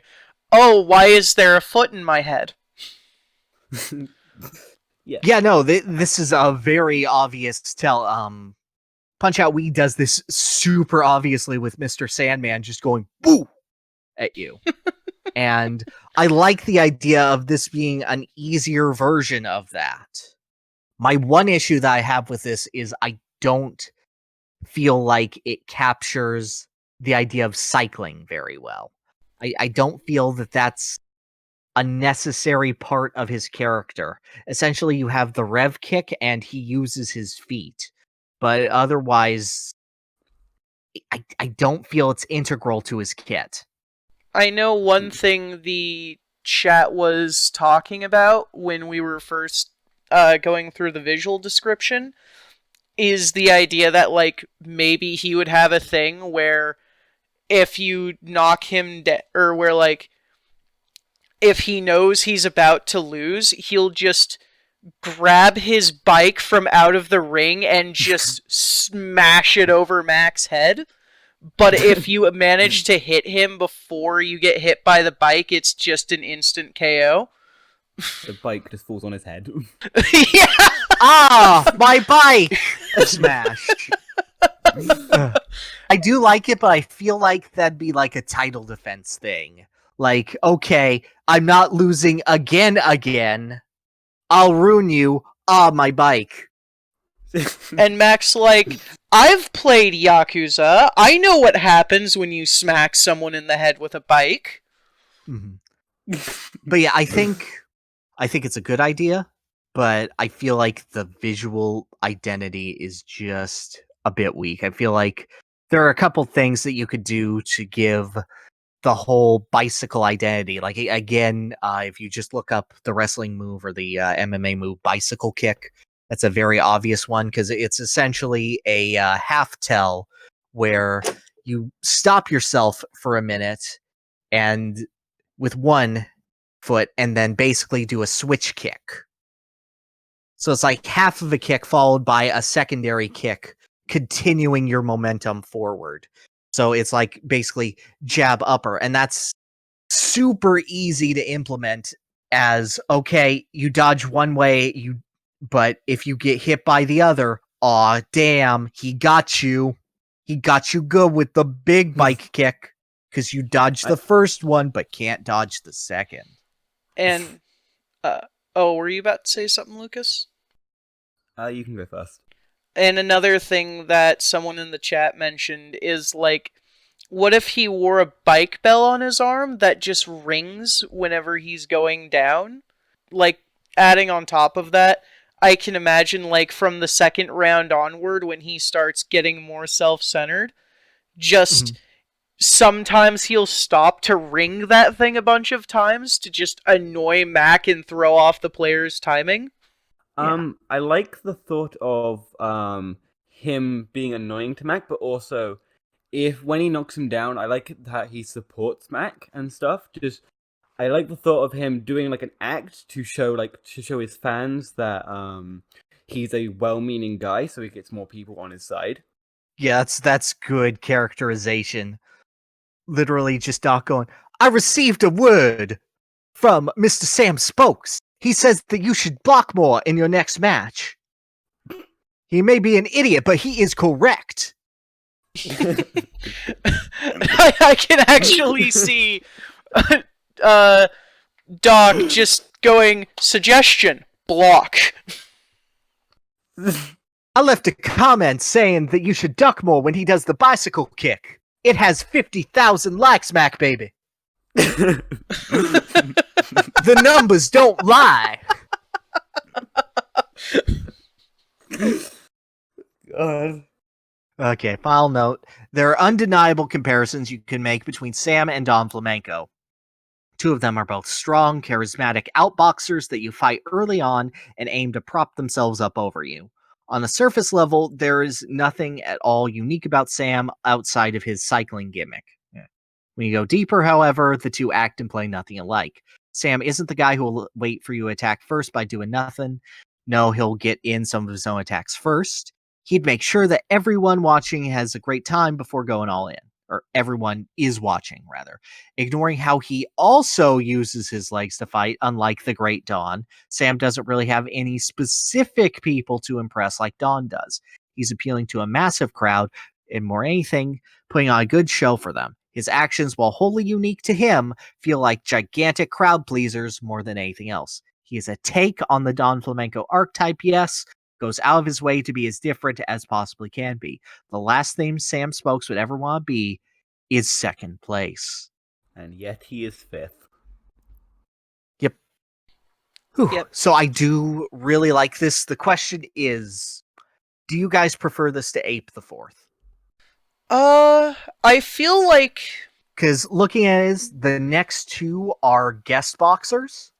Oh, why is there a foot in my head? Yeah, no, this is a very obvious tell. Punch-Out Wii does this super obviously with Mr. Sandman just going boo at you. And I like the idea of this being an easier version of that. My one issue that I have with this is I don't feel like it captures the idea of cycling very well. I don't feel that that's a necessary part of his character. Essentially, you have the rev kick and he uses his feet. But otherwise, I don't feel it's integral to his kit. I know one thing the chat was talking about when we were first going through the visual description is the idea that, like, maybe he would have a thing where if you knock him down, or where, like, if he knows he's about to lose, he'll just grab his bike from out of the ring and just smash it over Mac's head. But if you manage to hit him before you get hit by the bike, it's just an instant KO. The bike just falls on his head. Yeah! Ah, my bike! Smash. I do like it, but I feel like that'd be like a title defense thing. Like, okay, I'm not losing again. I'll ruin you. Ah, my bike. And Mac's like, I've played Yakuza. I know what happens when you smack someone in the head with a bike. Mm-hmm. But yeah, I think it's a good idea, but I feel like the visual identity is just a bit weak. I feel like there are a couple things that you could do to give the whole bicycle identity. Like, again, if you just look up the wrestling move or the MMA move, bicycle kick, that's a very obvious one because it's essentially a half tell where you stop yourself for a minute and with one foot and then basically do a switch kick. So it's like half of a kick followed by a secondary kick, continuing your momentum forward. So it's like basically jab upper, and that's super easy to implement as, okay, you dodge one way, but if you get hit by the other, aw, damn, he got you. He got you good with the big bike kick because you dodged the first one but can't dodge the second. And, were you about to say something, Lucas? You can go first. And another thing that someone in the chat mentioned is, like, what if he wore a bike bell on his arm that just rings whenever he's going down? Like, adding on top of that, I can imagine, like, from the second round onward when he starts getting more self-centered, just sometimes he'll stop to ring that thing a bunch of times to just annoy Mac and throw off the player's timing. I like the thought of him being annoying to Mac, but also when he knocks him down, I like that he supports Mac and stuff. I like the thought of him doing like an act to show his fans that he's a well-meaning guy, so he gets more people on his side. Yeah, that's good characterization. Literally just Doc going, I received a word from Mr. Sam Spokes. He says that you should block more in your next match. He may be an idiot, but he is correct. I can actually see Doc just going, suggestion, block. I left a comment saying that you should duck more when he does the bicycle kick. It has 50,000 likes, Mac baby. The numbers don't lie. God. Okay, final note. There are undeniable comparisons you can make between Sam and Don Flamenco. Two of them are both strong, charismatic outboxers that you fight early on and aim to prop themselves up over you. On the surface level, there is nothing at all unique about Sam outside of his cycling gimmick. Yeah. When you go deeper, however, the two act and play nothing alike. Sam isn't the guy who will wait for you to attack first by doing nothing. No, he'll get in some of his own attacks first. He'd make sure that everyone watching has a great time before going all in. Or everyone is watching, rather. Ignoring how he also uses his legs to fight, unlike the Great Dawn, Sam doesn't really have any specific people to impress like Dawn does. He's appealing to a massive crowd, and more anything, putting on a good show for them. His actions, while wholly unique to him, feel like gigantic crowd pleasers more than anything else. He is a take on the Don Flamenco archetype, yes, goes out of his way to be as different as possibly can be. The last thing Sam Spokes would ever want to be is second place. And yet he is 5th. Yep. Whew. Yep. So I do really like this. The question is, do you guys prefer this to Ape the Fourth? I feel like... Because looking at it, the next two are guest boxers.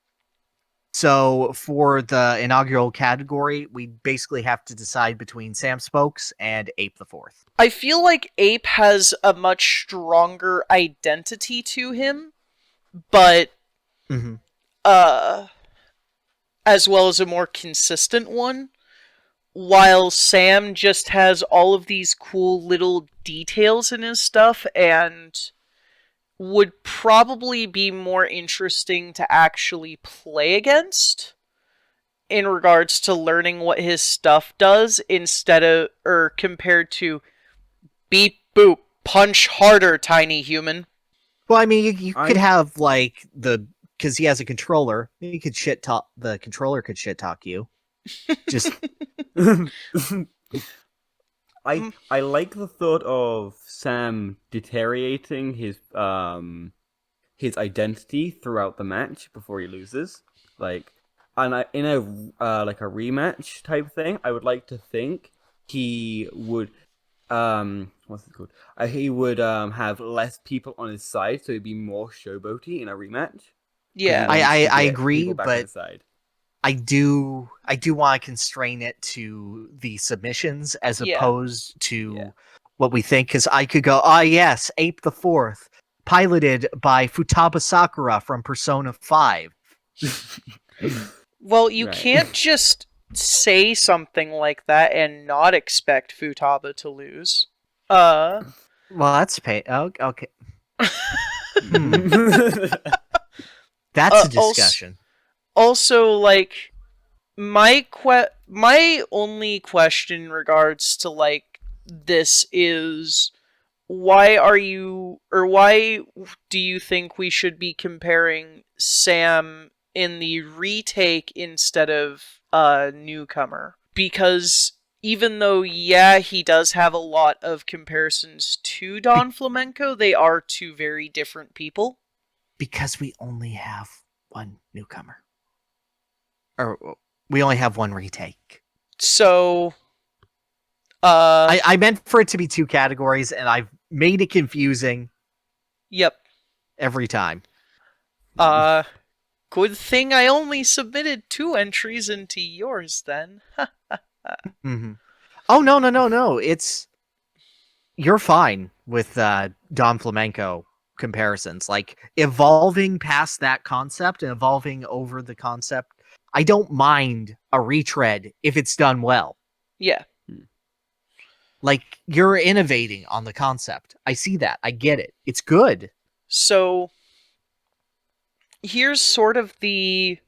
So for the inaugural category, we basically have to decide between Sam Spokes and Ape the Fourth. I feel like Ape has a much stronger identity to him, but as well as a more consistent one, while Sam just has all of these cool little details in his stuff and would probably be more interesting to actually play against in regards to learning what his stuff does instead of, or compared to beep boop, punch harder, tiny human. Well, I mean, you could have like because he has a controller, you could shit talk, the controller could shit talk you. Just I like the thought of Sam deteriorating his identity throughout the match before he loses. Like, and in a like a rematch type thing, I would like to think he would what's it called? He would have less people on his side, so he'd be more showboaty in a rematch. Yeah, I agree, back on but his side. I do want to constrain it to the submissions as opposed to what we think, because I could go, yes, Ape the Fourth, piloted by Futaba Sakura from Persona 5. Well, you can't just say something like that and not expect Futaba to lose. Well, that's okay. That's a discussion. Also, like, my only question in regards to, like, this is, why do you think we should be comparing Sam in the retake instead of a newcomer? Because even though, he does have a lot of comparisons to Don Flamenco, they are two very different people. Because we only have one newcomer. Or we only have one retake. So I meant for it to be two categories, and I've made it confusing. Yep. Every time. Good thing I only submitted 2 entries into yours then. Mm-hmm. Oh, no. You're fine with Don Flamenco comparisons. Like, evolving past that concept and evolving over the concept, I don't mind a retread if it's done well. Yeah. Like, you're innovating on the concept. I see that. I get it. It's good. So, here's sort of the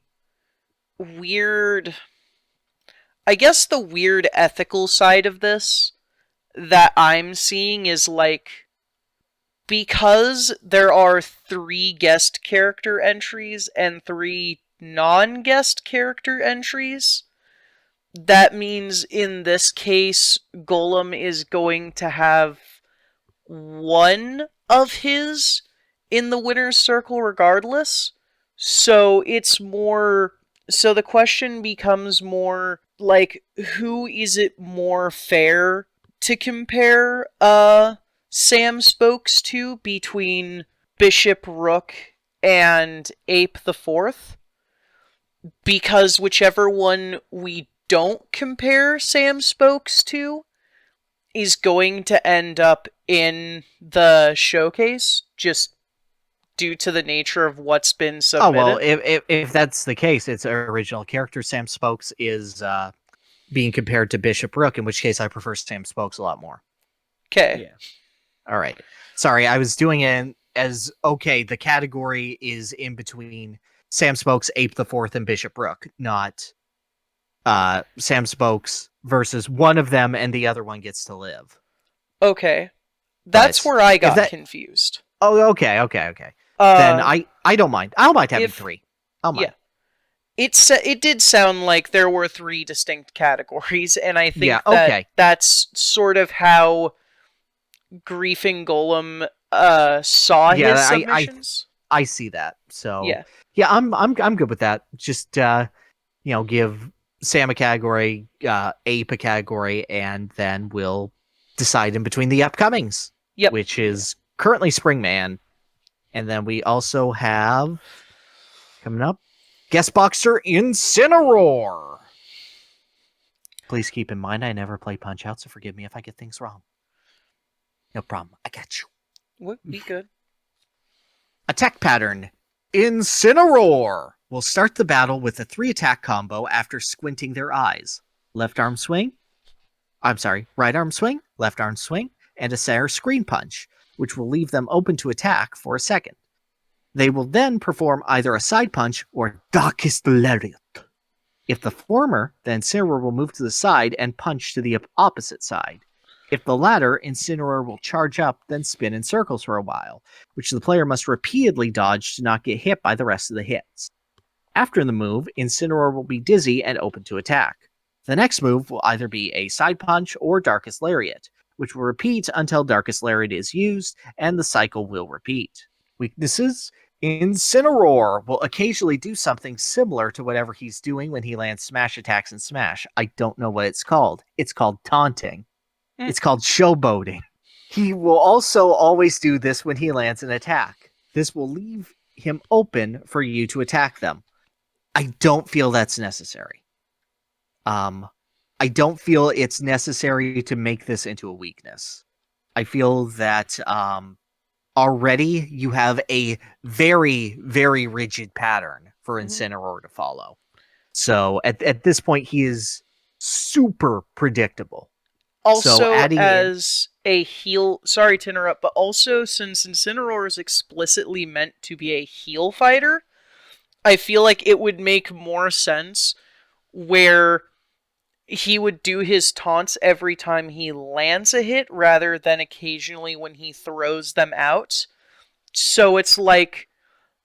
weird... I guess the weird ethical side of this that I'm seeing is, like, because there are 3 guest character entries and 3 non-guest character entries, that means in this case, Golem is going to have one of his in the winner's circle regardless. So it's more... So the question becomes more, like, who is it more fair to compare Sam Spokes to between Bishop Rook and Ape the Fourth, because whichever one we don't compare Sam Spokes to is going to end up in the showcase, just due to the nature of what's been submitted. Oh, well, if that's the case, its original character, Sam Spokes, is being compared to Bishop Rook, in which case I prefer Sam Spokes a lot more. Okay. Yeah. All right. Sorry, I was doing it as, okay, the category is in between Sam Spokes, Ape the Fourth, and Bishop Rook, not Sam Spokes versus one of them and the other one gets to live. Okay. That's But where I got that- confused. Oh, okay. Then I don't mind. I don't mind having if- three. I'll mind. Yeah. It did sound like there were three distinct categories, and I think that's sort of how Griefing Golem saw his submissions. I see that. So yeah, I'm good with that. Just give Sam a category, Ape a category, and then we'll decide in between the upcomings. Yep. Which is currently Springman. And then we also have coming up guest boxer Incineroar. Please keep in mind I never play Punch Out, so forgive me if I get things wrong. No problem. I got you. Would be good. Attack pattern. Incineroar will start the battle with a 3-attack combo after squinting their eyes. Right arm swing, left arm swing, and a center screen punch, which will leave them open to attack for a second. They will then perform either a side punch or Darkest Lariat. If the former, then Incineroar will move to the side and punch to the opposite side. If the latter, Incineroar will charge up, then spin in circles for a while, which the player must repeatedly dodge to not get hit by the rest of the hits. After the move, Incineroar will be dizzy and open to attack. The next move will either be a side punch or Darkest Lariat, which will repeat until Darkest Lariat is used, and the cycle will repeat. Weaknesses: Incineroar will occasionally do something similar to whatever he's doing when he lands smash attacks in Smash. I don't know what it's called. It's called taunting. It's called showboating. He will also always do this when he lands an attack. This will leave him open for you to attack them. I don't feel that's necessary. I don't feel it's necessary to make this into a weakness. I feel that already you have a very, very rigid pattern for Incineroar to follow. So at this point, he is super predictable. Also, as a heal, sorry to interrupt, but also since Incineroar is explicitly meant to be a heal fighter, I feel like it would make more sense where he would do his taunts every time he lands a hit rather than occasionally when he throws them out. So it's like,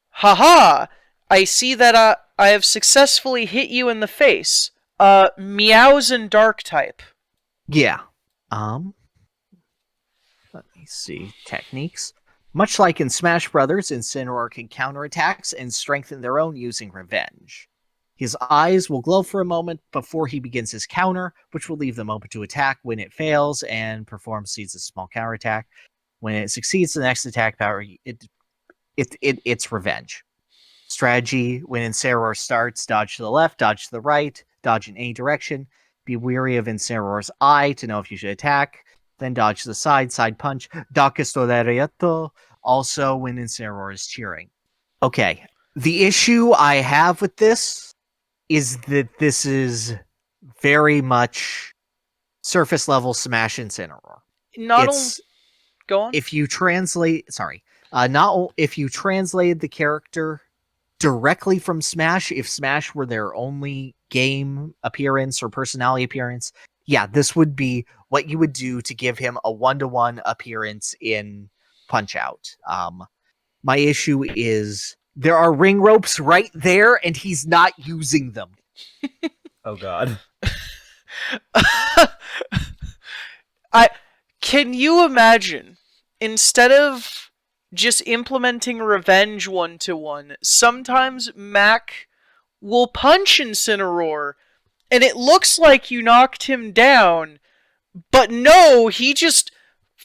haha, I see that I have successfully hit you in the face. Meows and Dark type. Yeah. Let me see. Techniques. Much like in Smash Brothers, Incineroar can counterattacks and strengthen their own using revenge. His eyes will glow for a moment before he begins his counter, which will leave them open to attack when it fails and performs a small counterattack. When it succeeds the next attack power, it's revenge. Strategy: when Incineroar starts, dodge to the left, dodge to the right, dodge in any direction. Be wary of Incineroar's eye to know if you should attack. Then dodge to the side, side punch. Darkest Lariat. Also when Incineroar is cheering. Okay. The issue I have with this is that this is very much surface level Smash Incineroar. Go on. If you translated the character directly from Smash, if Smash were their only game appearance or personality appearance, yeah, this would be what you would do to give him a 1-to-1 appearance in Punch-Out. My issue is there are ring ropes right there, and he's not using them. Oh, God. Can you imagine, instead of just implementing revenge 1-to-1, sometimes Mac will punch Incineroar, and it looks like you knocked him down, But no, he just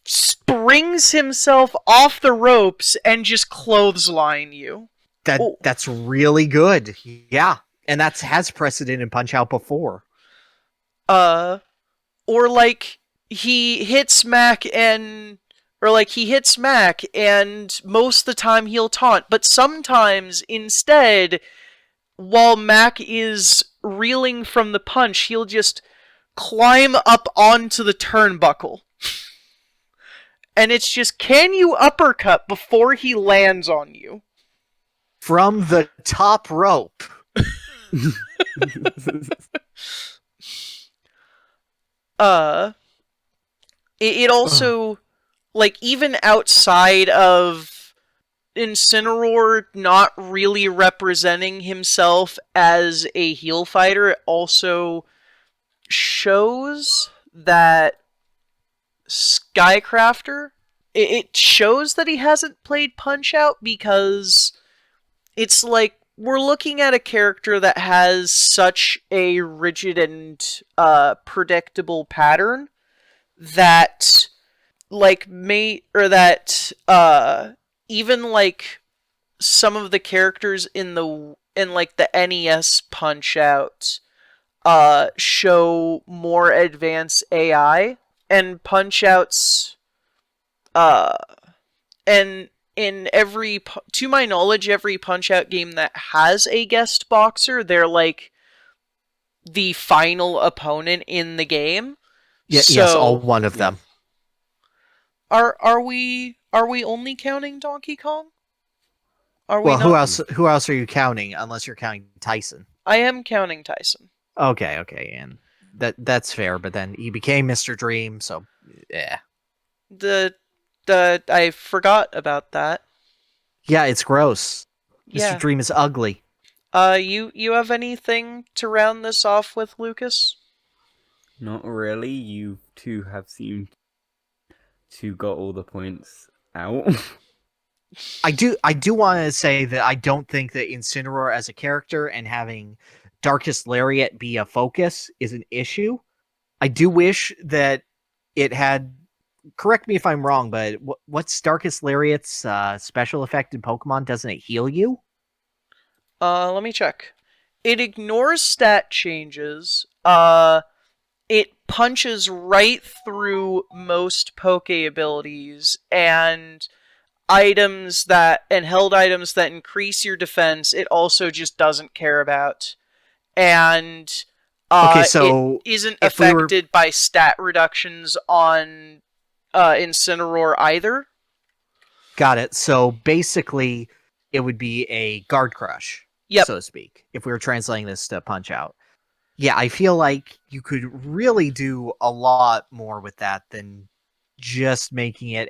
springs himself off the ropes and just clothesline you. That's really good. Yeah. And has precedent in Punch-Out before. Or like he hits Mac and most of the time he'll taunt, but sometimes instead, while Mac is reeling from the punch, he'll just climb up onto the turnbuckle. And it's just, can you uppercut before he lands on you? From the top rope. It also, like, even outside of Incineroar not really representing himself as a heel fighter, it also shows that Skycrafter, it shows that he hasn't played Punch-Out, because it's like we're looking at a character that has such a rigid and predictable pattern that even like some of the characters in the NES Punch-Out show more advanced AI, and Punch-Out's and to my knowledge, every Punch-Out game that has a guest boxer, they're like the final opponent in the game. Yeah, so, yes, all one of them. Are we only counting Donkey Kong? Who else are you counting, unless you're counting Tyson? I am counting Tyson. Okay, and that's fair, but then he became Mr. Dream, so yeah. I forgot about that. Yeah, it's gross. Yeah. Mr. Dream is ugly. You have anything to round this off with, Lucas? Not really. You two have seemed to got all the points out. I do want to say that I don't think that Incineroar as a character and having Darkest Lariat be a focus is an issue. I do wish that it had... Correct me if I'm wrong, but what's Darkest Lariat's special effect in Pokemon? Doesn't it heal you? Let me check. It ignores stat changes. It punches right through most Poke abilities, and held items that increase your defense, it also just doesn't care about. And okay, so it isn't affected by stat reductions on Incineroar either. Got it. So basically, it would be a guard crush, so to speak, if we were translating this to Punch-Out. Yeah, I feel like you could really do a lot more with that than just making it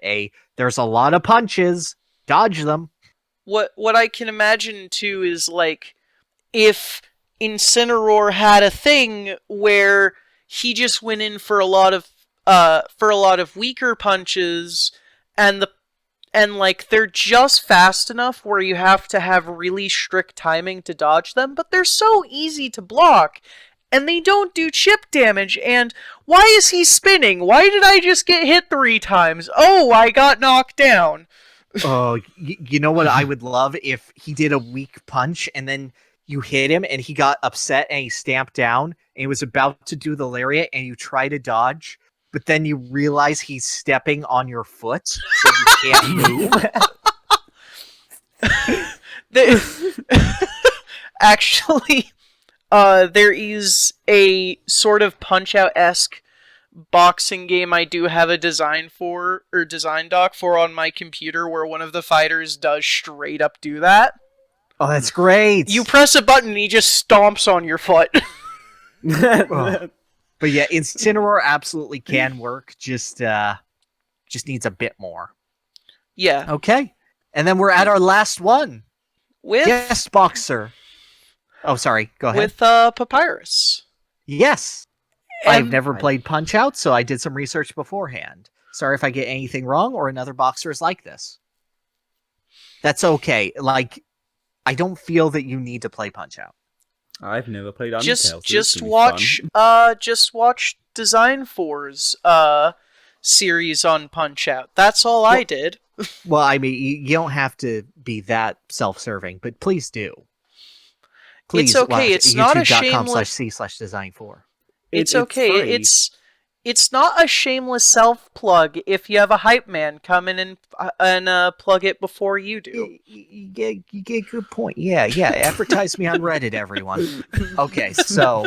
there's a lot of punches, dodge them. What I can imagine too is like if Incineroar had a thing where he just went in for a lot of weaker punches, and they're just fast enough where you have to have really strict timing to dodge them, but they're so easy to block, and they don't do chip damage, and why is he spinning? Why did I just get hit 3 times? Oh, I got knocked down. Oh, you know what I would love? If he did a weak punch, and then you hit him, and he got upset, and he stamped down, and he was about to do the lariat, and you try to dodge, but then you realize he's stepping on your foot, so you can't move. Actually, there is a sort of Punch-Out-esque boxing game I do have a design doc for on my computer, where one of the fighters does straight up do that. Oh, that's great! You press a button and he just stomps on your foot. Oh. But yeah, Incineroar absolutely can work, just needs a bit more. Yeah. Okay. And then we're at our last one. With guest boxer. Oh, sorry. Go ahead. With Papyrus. Yes. I've never played Punch-Out, so I did some research beforehand. Sorry if I get anything wrong or another boxer is like this. That's okay. Like, I don't feel that you need to play Punch-Out. I've never played Undertale. Just watch Design 4's series on Punch-Out. That's all I did. Well, I mean, you don't have to be that self-serving, but please do. Please It's okay. watch It's not a youtube.com/c/design4. It's okay. It's not a shameless self-plug if you have a hype man come in and plug it before you do. You get a good point. Yeah. Advertise me on Reddit, everyone. Okay, so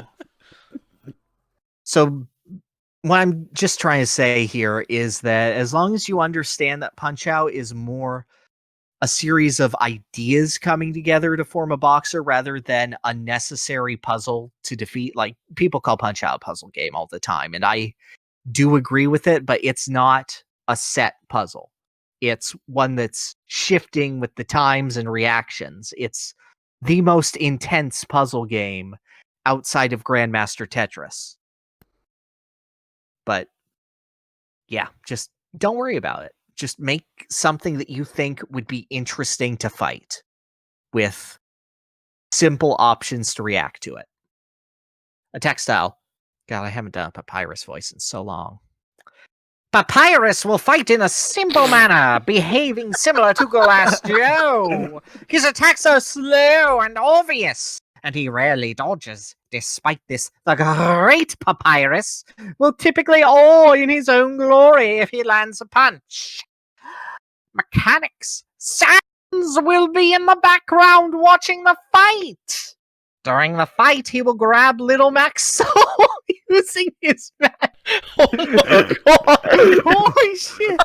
what I'm just trying to say here is that as long as you understand that Punch-Out is more a series of ideas coming together to form a boxer rather than a necessary puzzle to defeat, like people call Punch-Out a puzzle game all the time, and I do agree with it, but it's not a set puzzle. It's one that's shifting with the times and reactions. It's the most intense puzzle game outside of Grandmaster Tetris. But yeah, just don't worry about it. Just make something that you think would be interesting to fight with simple options to react to it. Attack style. God, I haven't done a Papyrus voice in so long. Papyrus will fight in a simple manner, behaving similar to Glass Joe. His attacks are slow and obvious, and he rarely dodges. Despite this, the great Papyrus will typically awe in his own glory if he lands a punch. Mechanics. Sans will be in the background watching the fight. During the fight, he will grab Little Mac's soul using his magic. Oh my god! Holy shit!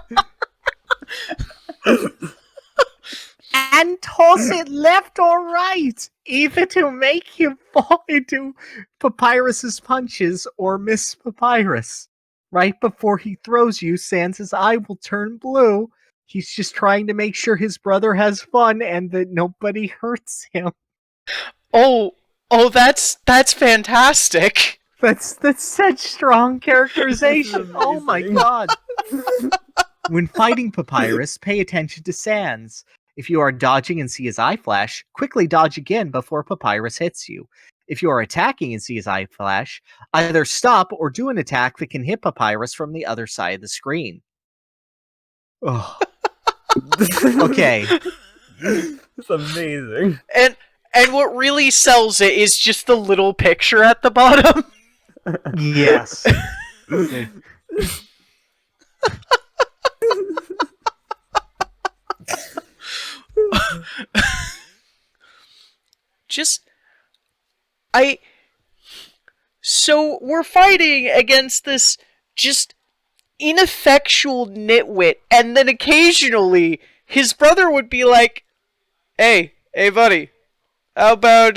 And toss it left or right, either to make him fall into Papyrus's punches or miss Papyrus. Right before he throws you, Sans' eye will turn blue. He's just trying to make sure his brother has fun and that nobody hurts him. Oh, that's fantastic. That's such strong characterization. Oh my god. When fighting Papyrus, pay attention to Sans. If you are dodging and see his eye flash, quickly dodge again before Papyrus hits you. If you are attacking and see his eye flash, either stop or do an attack that can hit Papyrus from the other side of the screen. Oh. Okay. It's amazing. And what really sells it is just the little picture at the bottom. Yes. So we're fighting against this just ineffectual nitwit, and then occasionally his brother would be like, hey buddy, how about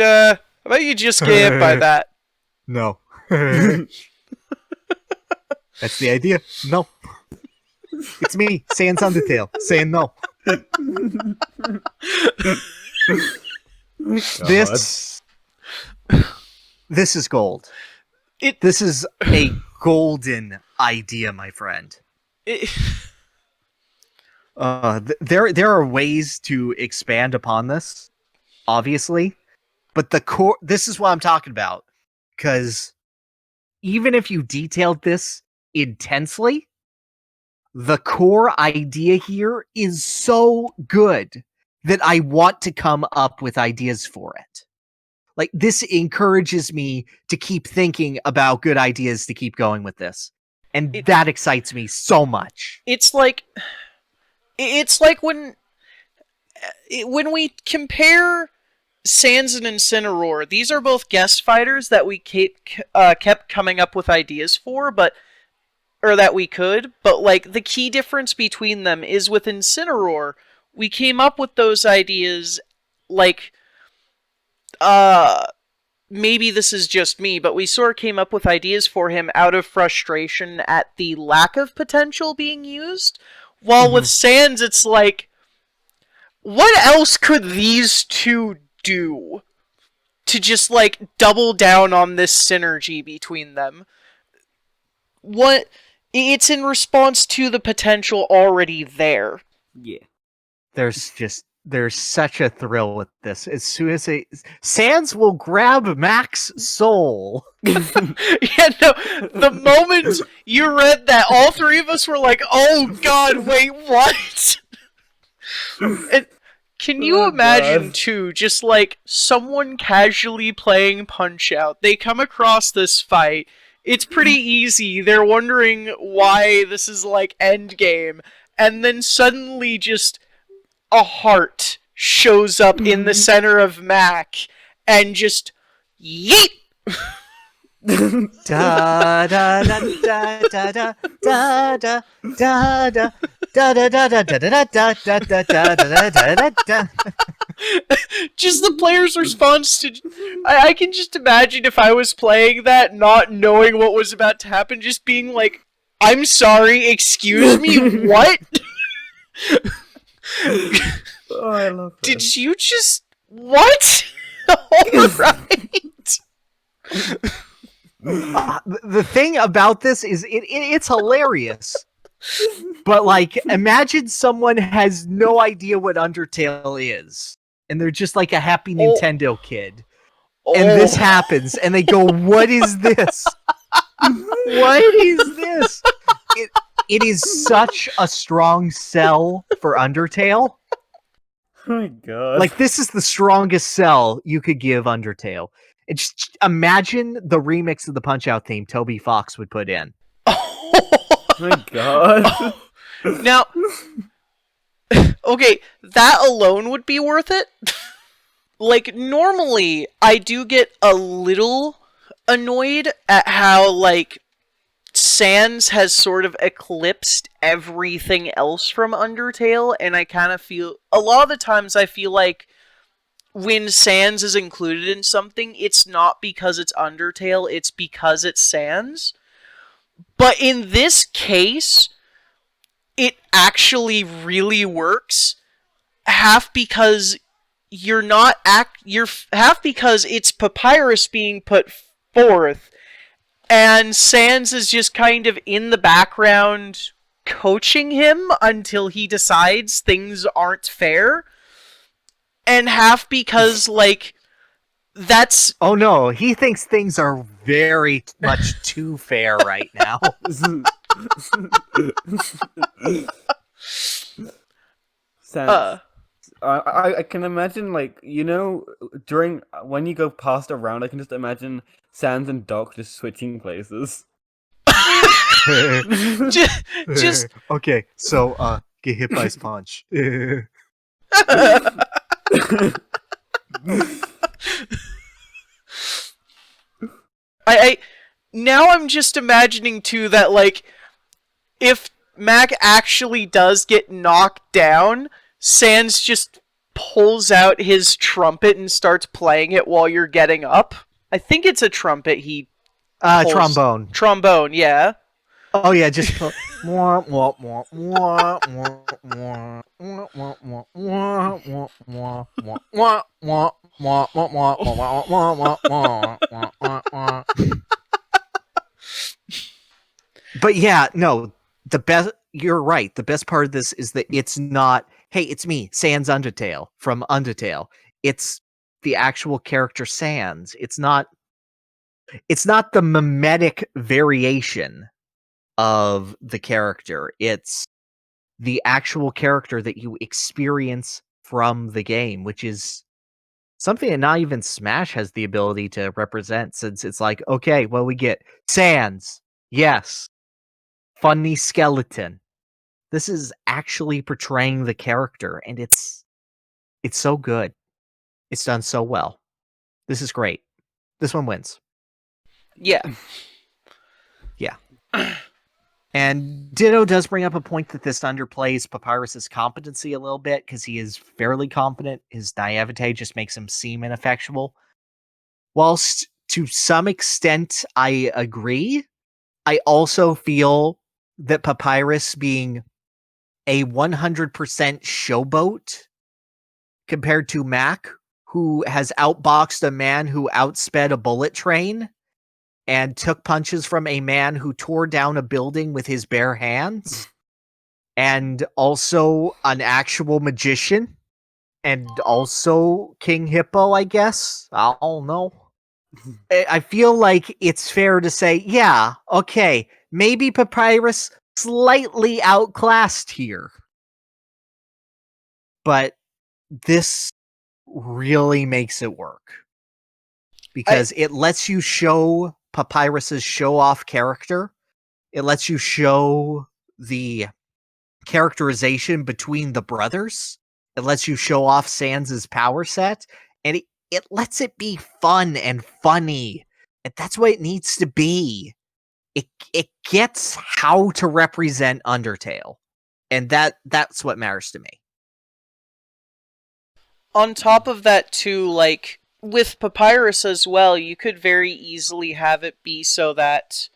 you just get hit by that? No. That's the idea. No. It's me, Sans Undertale, saying no. This is gold. This is a golden idea, my friend. There are ways to expand upon this, obviously, but the core. This is what I'm talking about, because even if you detailed this intensely, the core idea here is so good that I want to come up with ideas for it. Like, this encourages me to keep thinking about good ideas to keep going with this. And that excites me so much. It's like when we compare Sans and Incineroar, these are both guest fighters that we kept coming up with ideas for, or that we could, but like the key difference between them is with Incineroar, we came up with those ideas like maybe this is just me, but we sort of came up with ideas for him out of frustration at the lack of potential being used. While with Sans, it's like, what else could these two do to just like double down on this synergy between them? It's in response to the potential already there. Yeah. There's just there's such a thrill with this. As soon as Sans will grab Mac's soul. Yeah, no. The moment you read that, all three of us were like, "Oh God, wait, what?" And can you imagine too, just like someone casually playing Punch-Out? They come across this fight. It's pretty easy. They're wondering why this is like endgame, and then suddenly just a heart shows up in the center of Mac, and just yeet. Da da da da da da da da da da da da da da da da da da da da. Just the player's response to... I can just imagine if I was playing that, not knowing what was about to happen, just being like, "I'm sorry, excuse me, what?" Oh, I love that. Did you just... What? Alright. The thing about this is it's hilarious. But like, imagine someone has no idea what Undertale is, and they're just like a happy Nintendo kid. And this happens, and they go, "What is this? What is this?" It is such a strong sell for Undertale. Oh my god. Like, this is the strongest sell you could give Undertale. And just imagine the remix of the Punch-Out theme Toby Fox would put in. Oh my god. Now, okay, that alone would be worth it. Like, normally, I do get a little annoyed at how, like, Sans has sort of eclipsed everything else from Undertale, and I kind of feel... A lot of the times I feel like when Sans is included in something, it's not because it's Undertale, it's because it's Sans. But in this case, it actually really works. Half because half because it's Papyrus being put forth, and Sans is just kind of in the background coaching him until he decides things aren't fair. And half because, like, that's... Oh no, he thinks things are very much too fair right now. Sans. I can imagine, like, you know, when you go past a round, I can just imagine Sans and Doc just switching places. just okay, so get hit by his punch. I now I'm just imagining too that, like, if Mac actually does get knocked down, Sans just pulls out his trumpet and starts playing it while you're getting up. I think it's a trumpet he pulls. Trombone. Trombone, yeah. Oh yeah, just But yeah, no, the best... You're right. The best part of this is that it's not, "Hey, it's me, Sans Undertale from Undertale." It's the actual character Sans. It's not the mimetic variation of the character. It's the actual character that you experience from the game, which is something that not even Smash has the ability to represent, since it's like, okay, well, we get Sans, yes, funny skeleton. This is actually portraying the character, and it's so good. It's done so well. This is great. This one wins. Yeah. Yeah. And Ditto does bring up a point that this underplays Papyrus's competency a little bit, because he is fairly competent. His naivete just makes him seem ineffectual. Whilst to some extent I agree, I also feel that Papyrus being a 100% showboat compared to Mac, who has outboxed a man who outsped a bullet train and took punches from a man who tore down a building with his bare hands, and also an actual magician and also King Hippo, I guess. I don't know. I feel like it's fair to say, yeah, okay, maybe Papyrus slightly outclassed here. But this really makes it work. Because it lets you show Papyrus's show-off character. It lets you show the characterization between the brothers. It lets you show off Sans' power set. And it lets it be fun and funny. And that's what it needs to be. It gets how to represent Undertale. And that's what matters to me. On top of that, too, like, with Papyrus as well, you could very easily have it be so that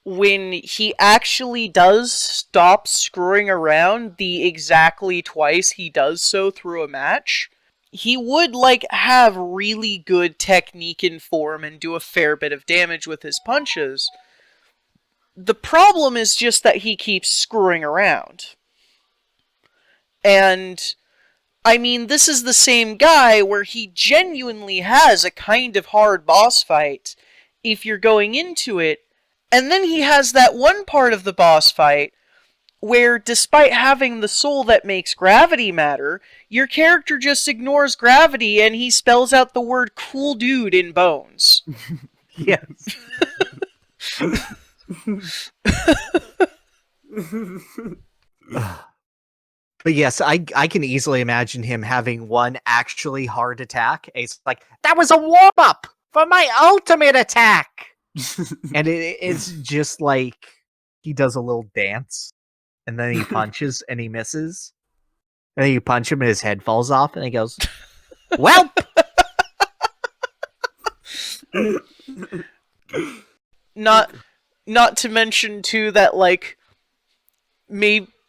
when he actually does stop screwing around the exactly twice he does so through a match, he would, like, have really good technique in form and do a fair bit of damage with his punches. The problem is just that he keeps screwing around. And I mean, this is the same guy where he genuinely has a kind of hard boss fight if you're going into it, and then he has that one part of the boss fight where, despite having the soul that makes gravity matter, your character just ignores gravity and he spells out the word cool dude in bones. Yes. But yes, I can easily imagine him having one actually hard attack. It's like, that was a warm-up for my ultimate attack! And it's just like, he does a little dance, and then he punches, and he misses. And then you punch him, and his head falls off, and he goes, Welp! Not to mention, too, that, like,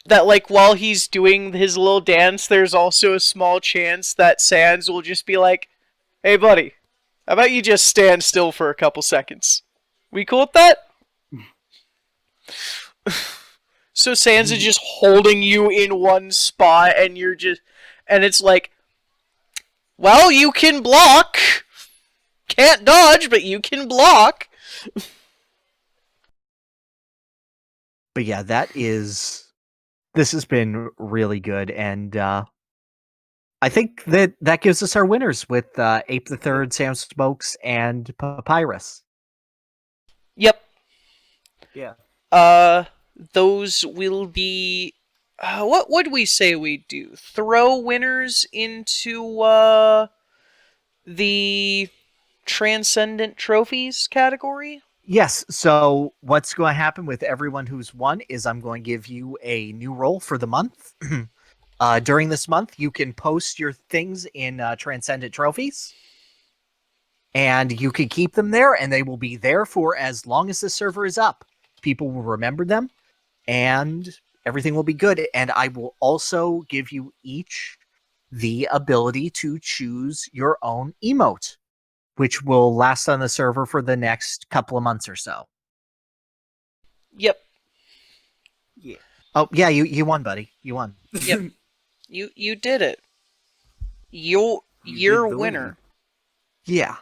that, like, while he's doing his little dance, there's also a small chance that Sans will just be like, hey, buddy, how about you just stand still for a couple seconds? We cool with that? So Sans is just holding you in one spot, and and it's like, well, you can block. Can't dodge, but you can block. But yeah, this has been really good, and I think that gives us our winners with Ape the Third, SmashWorks, and Papyrus. Yep. Yeah. Those will be... what would we say we do? Throw winners into the Transcendent Trophies category? Yes, so what's going to happen with everyone who's won is I'm going to give you a new role for the month. During this month, you can post your things in Transcendent Trophies, and you can keep them there, and they will be there for as long as the server is up. People will remember them, and everything will be good. And I will also give you each the ability to choose your own emote, which will last on the server for the next couple of months or so. Yep. Yeah. Oh, yeah, you won, buddy. You won. Yep. You did it. You're did the winner. Yeah.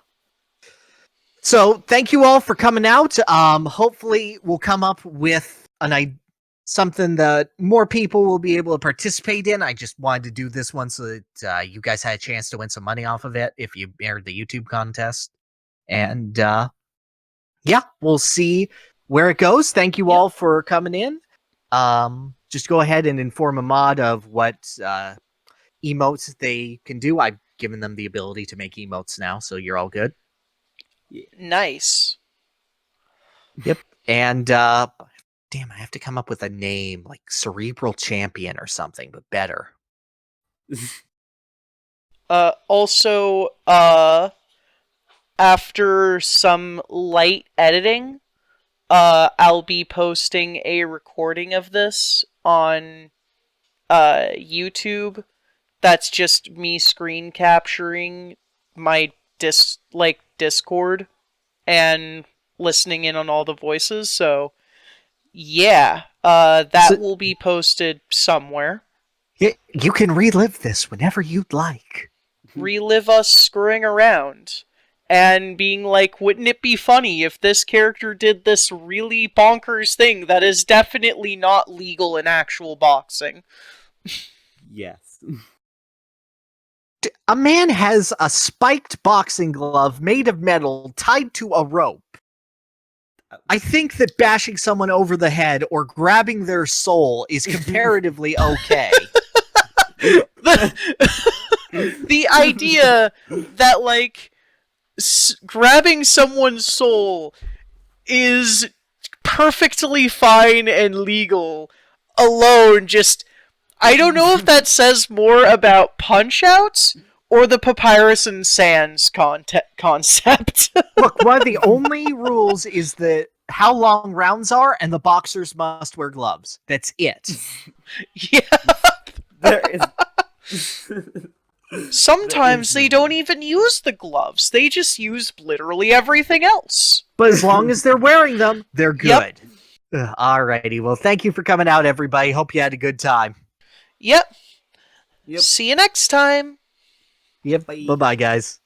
So thank you all for coming out. Hopefully we'll come up with something that more people will be able to participate in. I just wanted to do this one so that you guys had a chance to win some money off of it if you entered the YouTube contest. And yeah, we'll see where it goes. Thank you all for coming in. Just go ahead and inform Ahmad of what emotes they can do. I've given them the ability to make emotes now, so you're all good. Yeah. Nice. Yep. And damn, I have to come up with a name like Cerebral Champion or something, but better. Also, after some light editing, I'll be posting a recording of this on YouTube. That's just me screen capturing my Discord and listening in on all the voices. So yeah, that will be posted somewhere. You can relive this whenever you'd like. Relive us screwing around and being like, wouldn't it be funny if this character did this really bonkers thing that is definitely not legal in actual boxing? Yes. A man has a spiked boxing glove made of metal tied to a rope. I think that bashing someone over the head or grabbing their soul is comparatively okay. The idea that, like, grabbing someone's soul is perfectly fine and legal alone just... I don't know if that says more about Punch-Outs or the Papyrus and Sans concept. Look, one of the only rules is that how long rounds are, and the boxers must wear gloves. That's it. Yeah. There is. Sometimes they don't even use the gloves. They just use literally everything else. But as long as they're wearing them, they're good. Yep. Alrighty. Well, thank you for coming out, everybody. Hope you had a good time. Yep. Yep. See you next time. Yep. Bye-bye, guys.